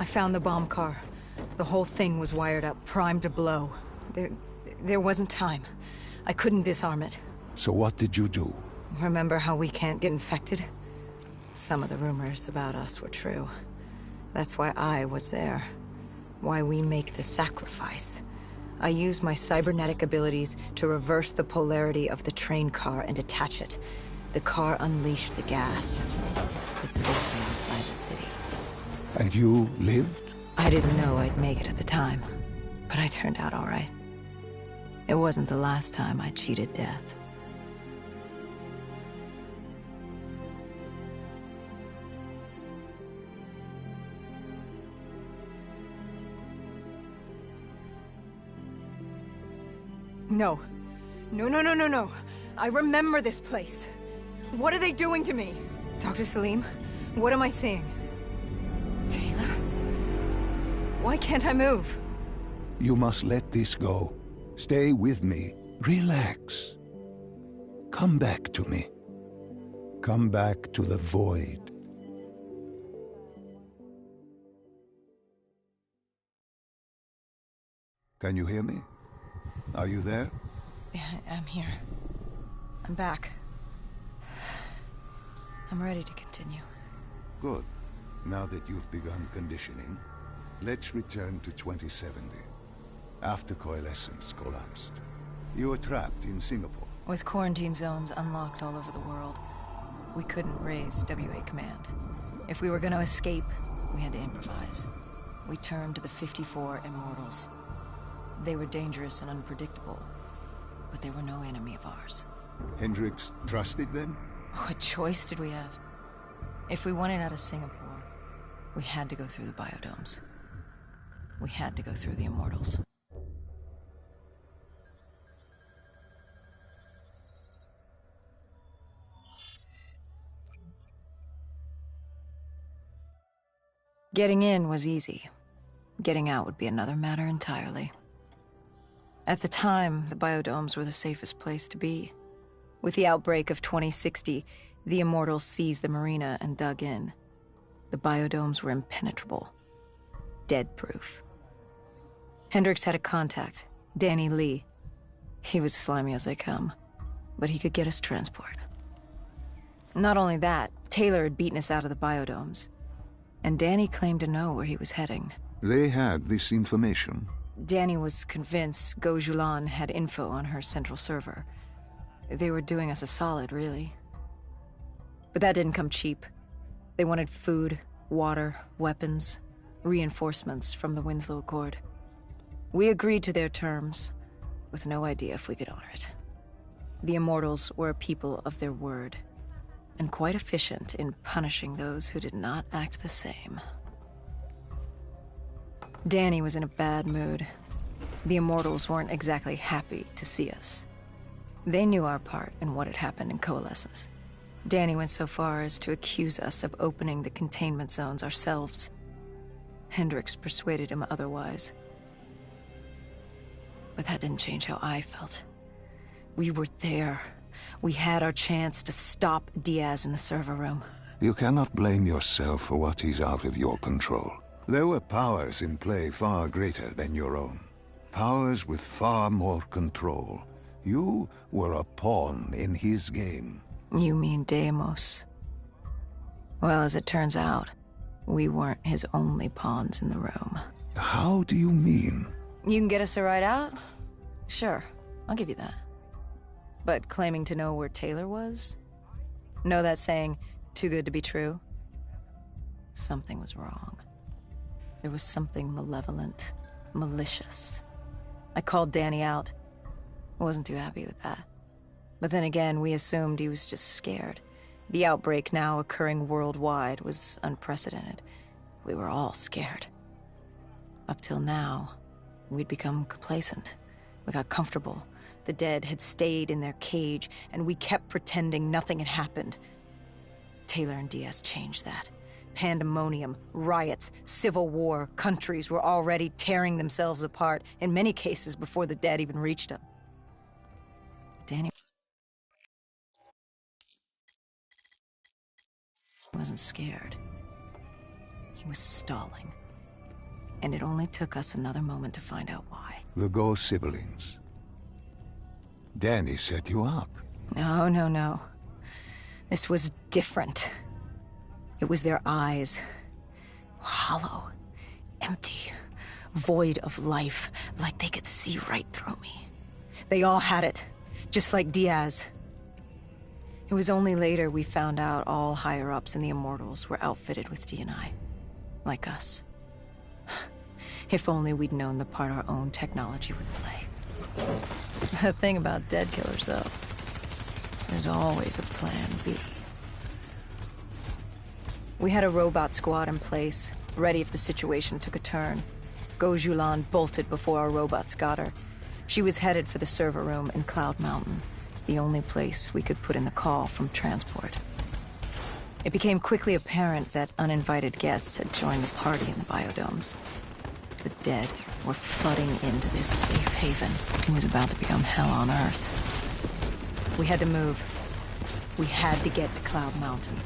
I found the bomb car. The whole thing was wired up, primed to blow. There wasn't time. I couldn't disarm it. So what did you do? Remember how we can't get infected? Some of the rumors about us were true. That's why I was there. Why we make the sacrifice. I used my cybernetic abilities to reverse the polarity of the train car and detach it. The car unleashed the gas. It's safely outside the city. And you lived? I didn't know I'd make it at the time, but I turned out all right. It wasn't the last time I cheated death. No. No. I remember this place. What are they doing to me? Dr. Salim, what am I seeing? Taylor? Why can't I move? You must let this go. Stay with me. Relax. Come back to me. Come back to the void. Can you hear me? Are you there? Yeah, I'm here. I'm back. I'm ready to continue. Good. Now that you've begun conditioning, let's return to 2070. After coalescence collapsed. You were trapped in Singapore. With quarantine zones unlocked all over the world, we couldn't raise WA command. If we were going to escape, we had to improvise. We turned to the 54 Immortals. They were dangerous and unpredictable, but they were no enemy of ours. Hendricks trusted them? What choice did we have? If we wanted out of Singapore, we had to go through the biodomes. We had to go through the Immortals. Getting in was easy. Getting out would be another matter entirely. At the time, the biodomes were the safest place to be. With the outbreak of 2060, the Immortals seized the marina and dug in. The biodomes were impenetrable. Dead-proof. Hendricks had a contact, Danny Lee. He was slimy as they come, but he could get us transport. Not only that, Taylor had beaten us out of the biodomes, and Danny claimed to know where he was heading. They had this information. Danny was convinced Go Julan had info on her central server. They were doing us a solid, really. But that didn't come cheap. They wanted food, water, weapons, reinforcements from the Winslow Accord. We agreed to their terms, with no idea if we could honor it. The Immortals were a people of their word, and quite efficient in punishing those who did not act the same. Danny was in a bad mood. The Immortals weren't exactly happy to see us. They knew our part in what had happened in Coalescence. Danny went so far as to accuse us of opening the containment zones ourselves. Hendricks persuaded him otherwise. But that didn't change how I felt. We were there. We had our chance to stop Diaz in the server room. You cannot blame yourself for what is out of your control. There were powers in play far greater than your own. Powers with far more control. You were a pawn in his game. You mean Deimos? Well, as it turns out, we weren't his only pawns in the room. How do you mean? You can get us a ride out? Sure, I'll give you that. But claiming to know where Taylor was? Know that saying, too good to be true? Something was wrong. There was something malevolent, malicious. I called Danny out. Wasn't too happy with that. But then again, we assumed he was just scared. The outbreak now occurring worldwide was unprecedented. We were all scared. Up till now, we'd become complacent. We got comfortable. The dead had stayed in their cage, and we kept pretending nothing had happened. Taylor and Diaz changed that. Pandemonium, riots, civil war, countries were already tearing themselves apart, in many cases before the dead even reached them. Danny wasn't scared. He was stalling, And it only took us another moment to find out why. The Ghost siblings. Danny set you up. No, no, no. This was different. It was their eyes. Hollow. Empty. Void of life. Like they could see right through me. They all had it. Just like Diaz. It was only later we found out all higher-ups in the Immortals were outfitted with D&I. Like us. If only we'd known the part our own technology would play. The thing about dead killers, though, there's always a plan B. We had a robot squad in place, ready if the situation took a turn. Gojulan bolted before our robots got her. She was headed for the server room in Cloud Mountain, the only place we could put in the call from transport. It became quickly apparent that uninvited guests had joined the party in the biodomes. The dead were flooding into this safe haven. It was about to become hell on Earth. We had to move. We had to get to Cloud Mountain.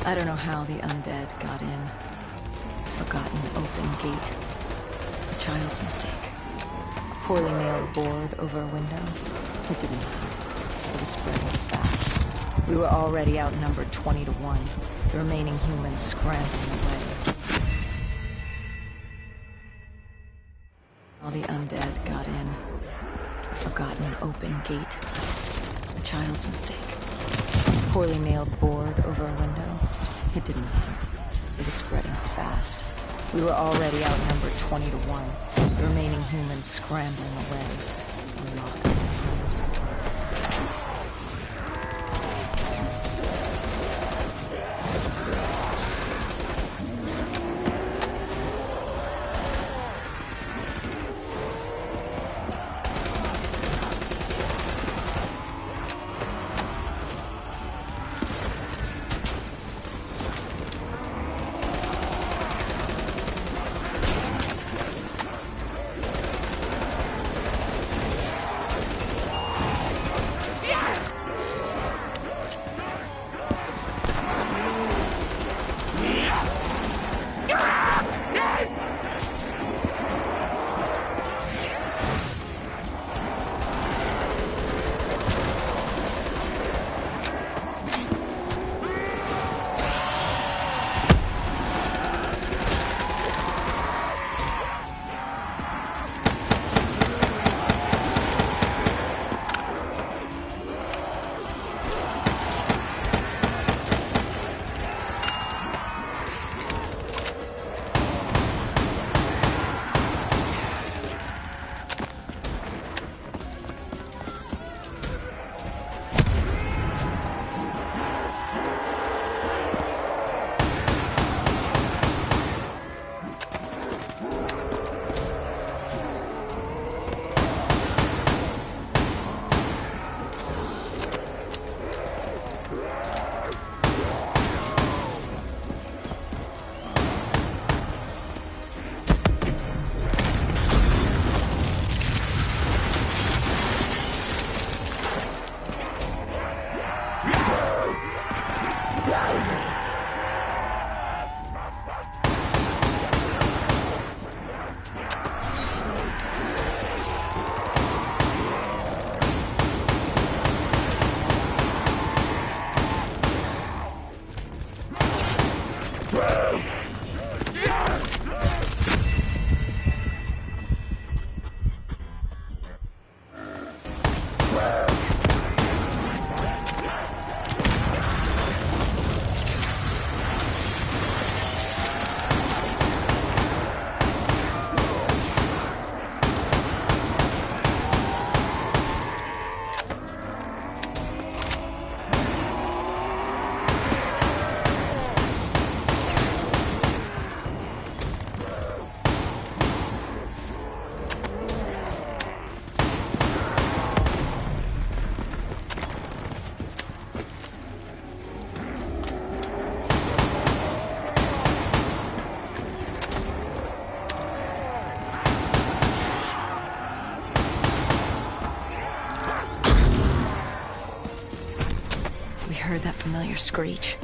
I don't know how the undead got in. Forgotten open gate. A child's mistake. A poorly nailed board over a window. It didn't matter. It was spreading fast. We were already outnumbered 20 to 1. The remaining humans scrambling away. How the undead got in. A forgotten open gate. A child's mistake. A poorly nailed board over a window. It didn't matter. It was spreading fast. We were already outnumbered 20 to 1. The remaining humans scrambling away. We locked arms. Heard that familiar screech?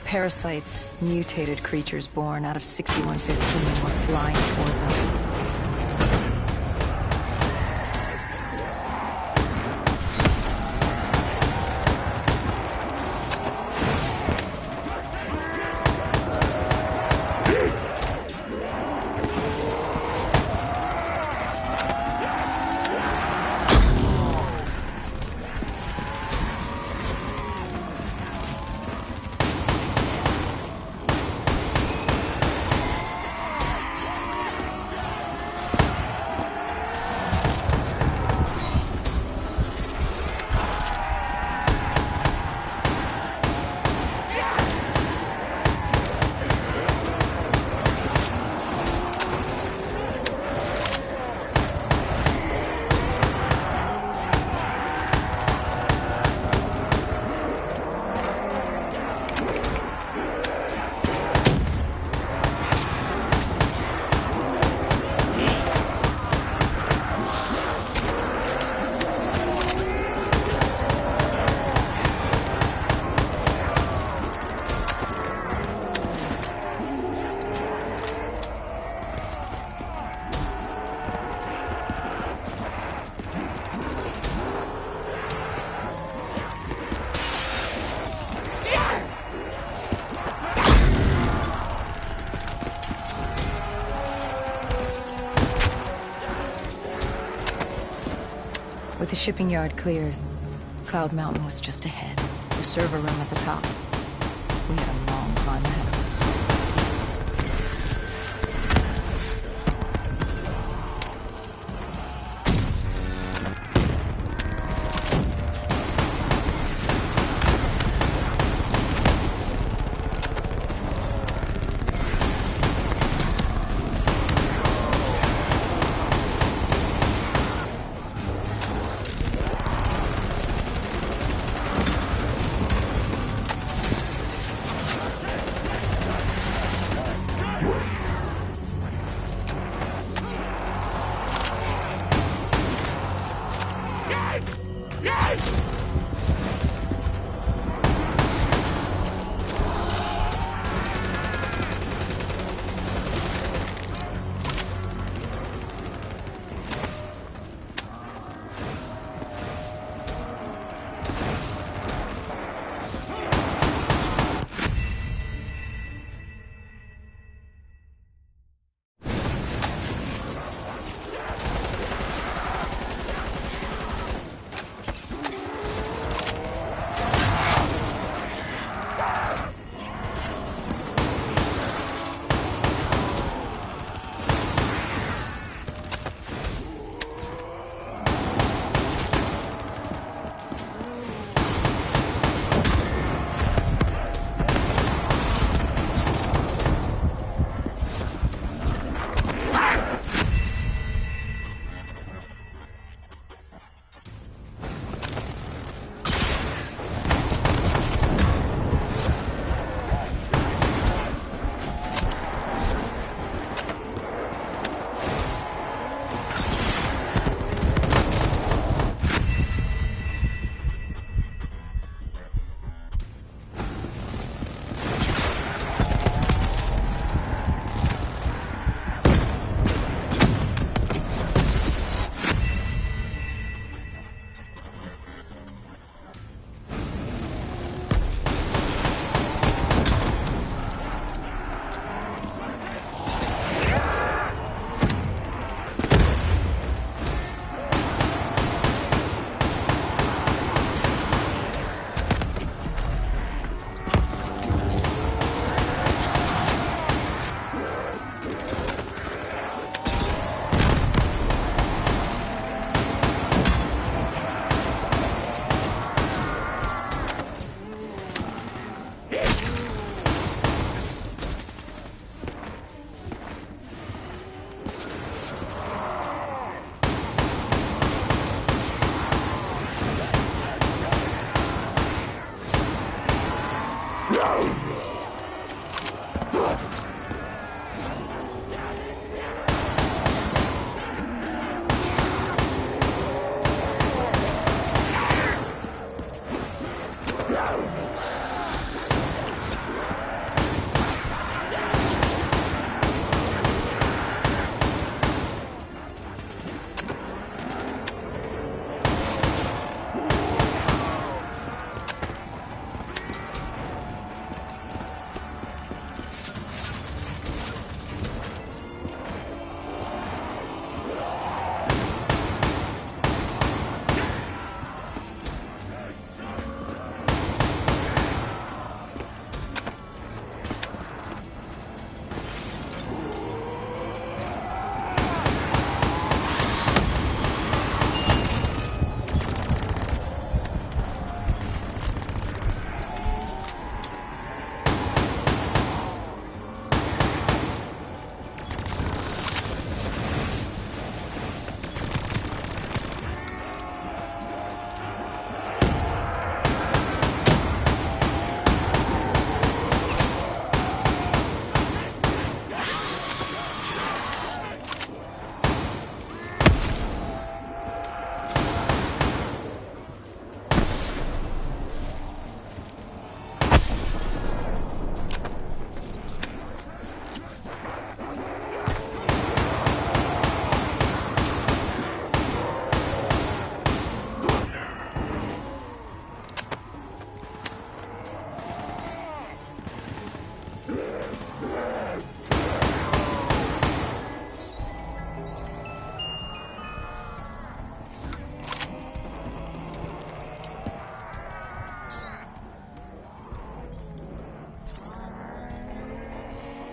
Parasites, mutated creatures born out of 6115 were flying towards us. With the shipping yard cleared, Cloud Mountain was just ahead. The server room at the top. We had a long climb ahead of us.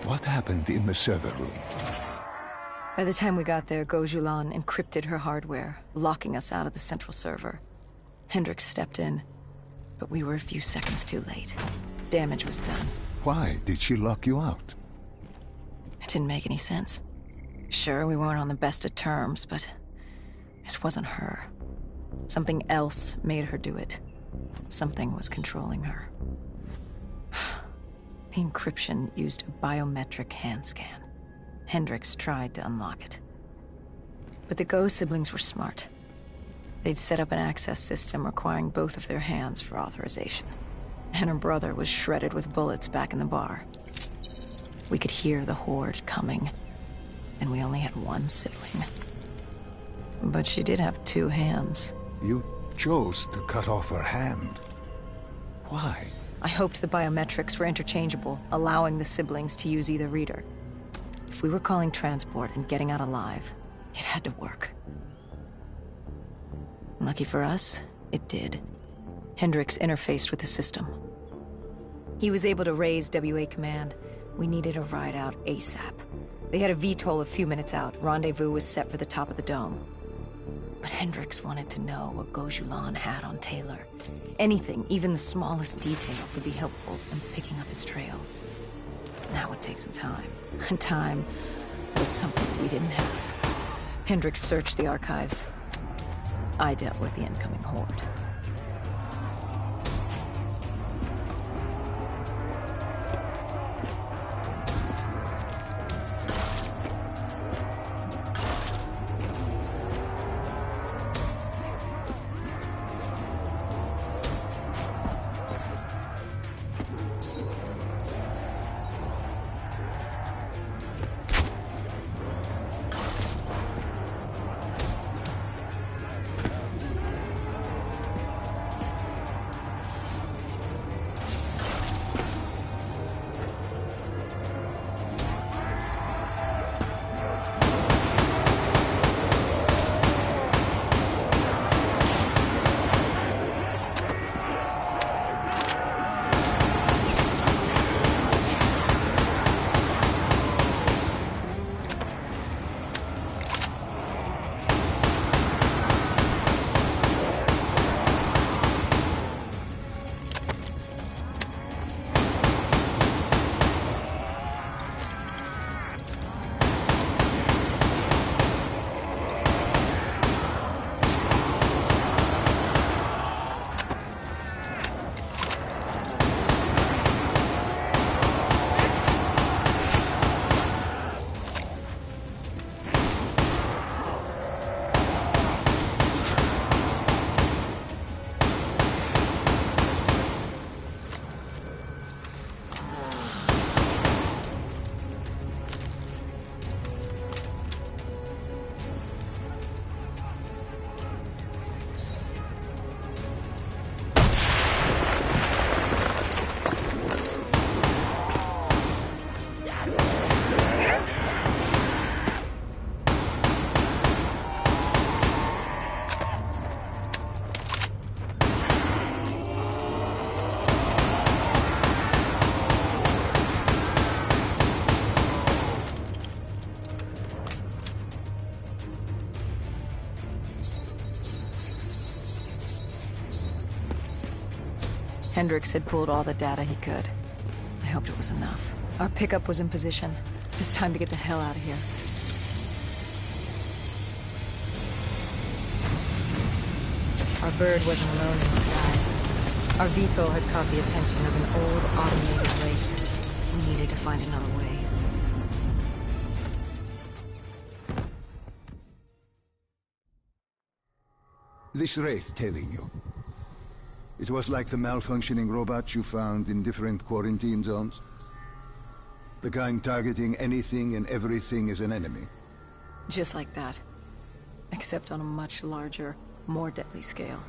What happened in the server room? By the time we got there, Gojulan encrypted her hardware, locking us out of the central server. Hendricks stepped in, but we were a few seconds too late. Damage was done. Why did she lock you out? It didn't make any sense. Sure, we weren't on the best of terms, but this wasn't her. Something else made her do it. Something was controlling her. The encryption used a biometric hand scan. Hendricks tried to unlock it. But the Go siblings were smart. They'd set up an access system requiring both of their hands for authorization. And her brother was shredded with bullets back in the bar. We could hear the horde coming, and we only had one sibling. But she did have two hands. You chose to cut off her hand. Why? I hoped the biometrics were interchangeable, allowing the siblings to use either reader. If we were calling transport and getting out alive, it had to work. Lucky for us, it did. Hendricks interfaced with the system. He was able to raise WA command. We needed a ride out ASAP. They had a VTOL a few minutes out. Rendezvous was set for the top of the dome. But Hendricks wanted to know what Gojulan had on Taylor. Anything, even the smallest detail, would be helpful in picking up his trail. That would take some time. And time was something we didn't have. Hendricks searched the archives. I dealt with the incoming horde. Hendricks had pulled all the data he could. I hoped it was enough. Our pickup was in position. It's time to get the hell out of here. Our bird wasn't alone in the sky. Our VTOL had caught the attention of an old automated wraith. We needed to find another way. This wraith telling you. It was like the malfunctioning robots you found in different quarantine zones. The kind targeting anything and everything as an enemy. Just like that. Except on a much larger, more deadly scale.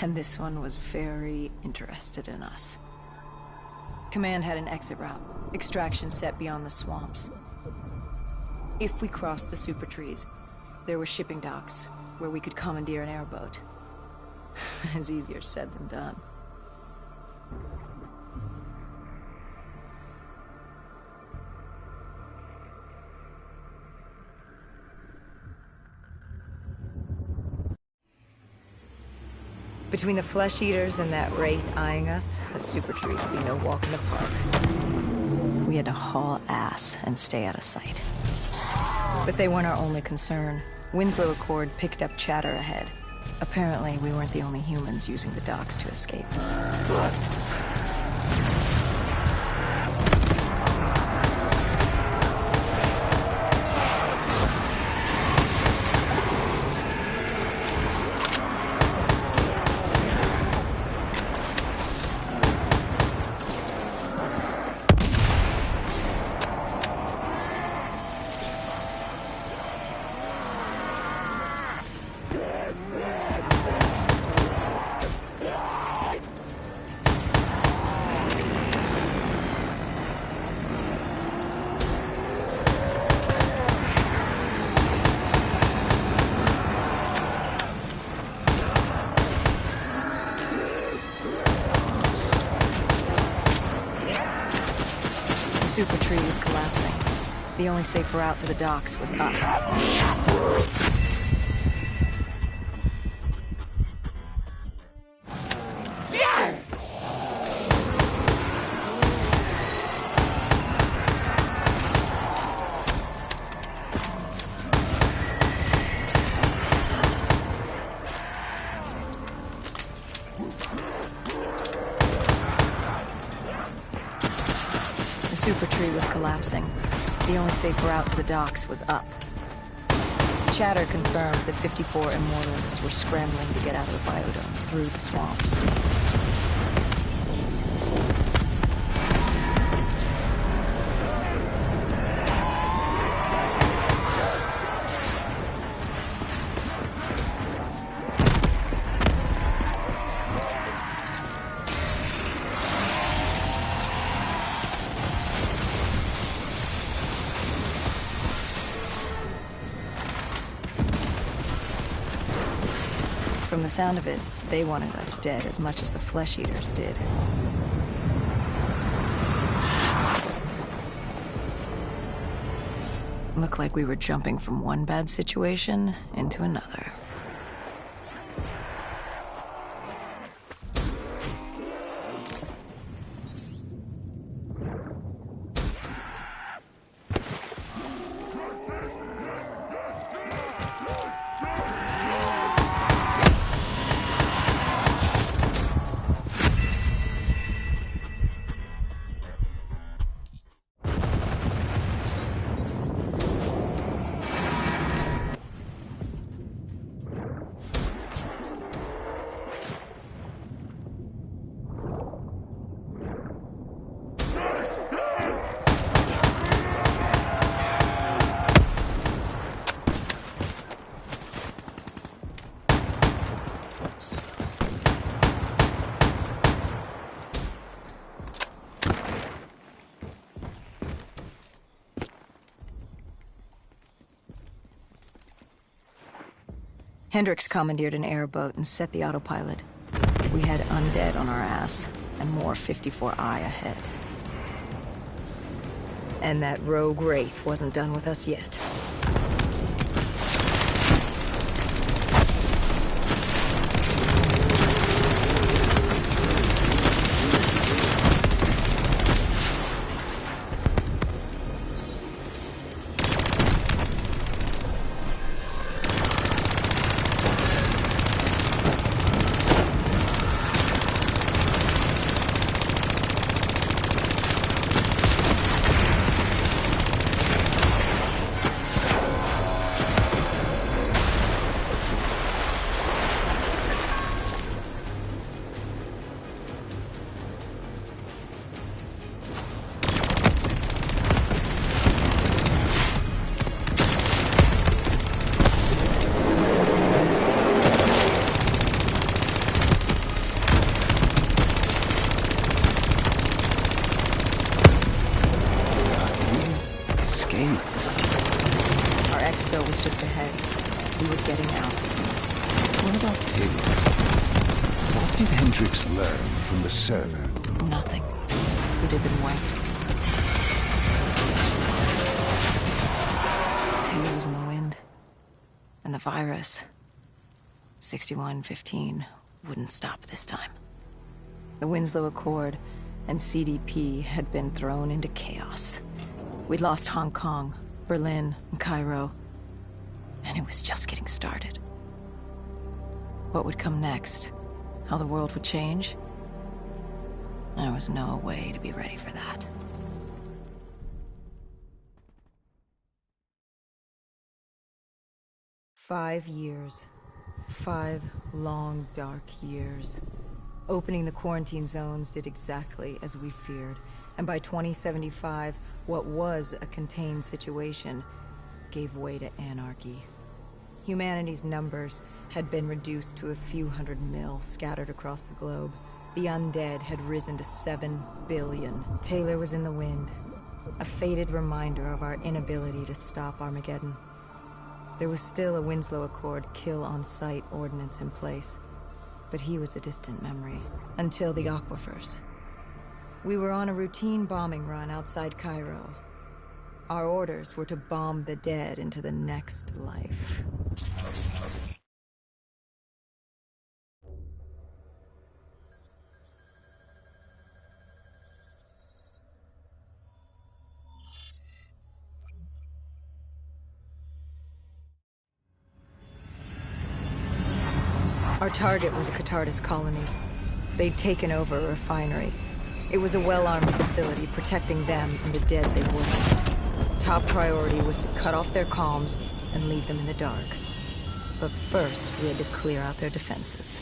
And this one was very interested in us. Command had an exit route. Extraction set beyond the swamps. If we crossed the super trees, there were shipping docks where we could commandeer an airboat. It's easier said than done. Between the flesh eaters and that wraith eyeing us, the super trees would be no walk in the park. We had to haul ass and stay out of sight. But they weren't our only concern. Winslow Accord picked up chatter ahead. Apparently, we weren't the only humans using the docks to escape. The super tree was collapsing. The only safe route to the docks was up. The super tree was collapsing. The only safe route to the docks was up. Chatter confirmed that 54 immortals were scrambling to get out of the biodomes through the swamps. From the sound of it, they wanted us dead as much as the flesh eaters did. Looked like we were jumping from one bad situation into another. Hendricks commandeered an airboat and set the autopilot. We had undead on our ass, and more 54I ahead. And that rogue wraith wasn't done with us yet. we were getting out soon. What about Taylor? What did Hendricks learn from the server? Nothing. It had been wiped. Taylor was in the wind. And the virus, 6115, wouldn't stop this time. The Winslow Accord and CDP had been thrown into chaos. We'd lost Hong Kong, Berlin, and Cairo, and it was just getting started. What would come next? How the world would change? There was no way to be ready for that. "5 years. 5 long, dark years. Opening the quarantine zones did exactly as we feared, and by 2075, what was a contained situation gave way to anarchy. Humanity's numbers had been reduced to a few hundred mil scattered across the globe. The undead had risen to 7 billion. Taylor was in the wind, a faded reminder of our inability to stop Armageddon. There was still a Winslow Accord kill-on-sight ordinance in place, but he was a distant memory, until the aquifers. We were on a routine bombing run outside Cairo. Our orders were to bomb the dead into the next life. Our target was a Catardus colony. They'd taken over a refinery. It was a well-armed facility protecting them and the dead they worshipped. Top priority was to cut off their comms and leave them in the dark. But first, we had to clear out their defenses.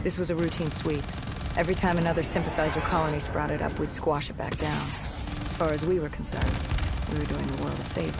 This was a routine sweep. Every time another sympathizer colony sprouted up, we'd squash it back down. As far as we were concerned, we were doing the world a favor.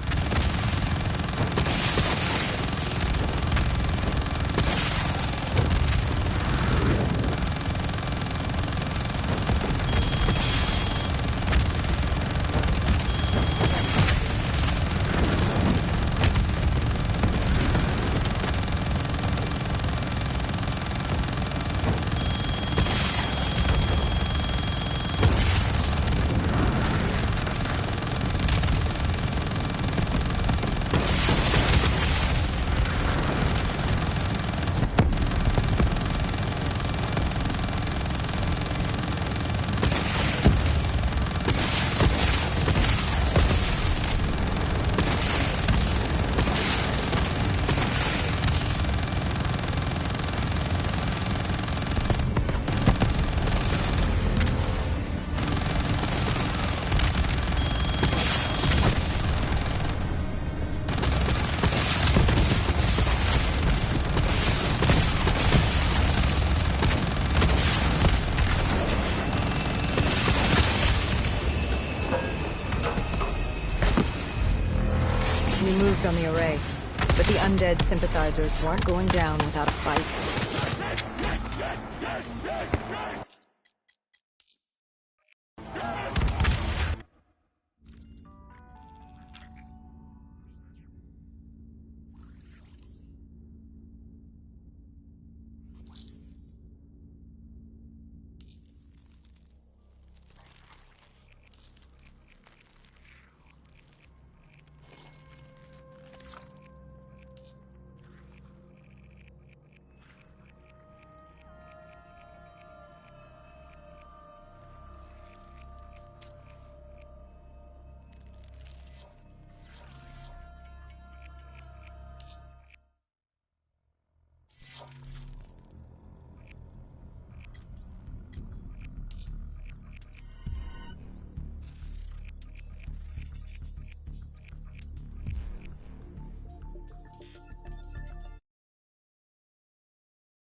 We moved on the array, but the undead sympathizers weren't going down without a fight.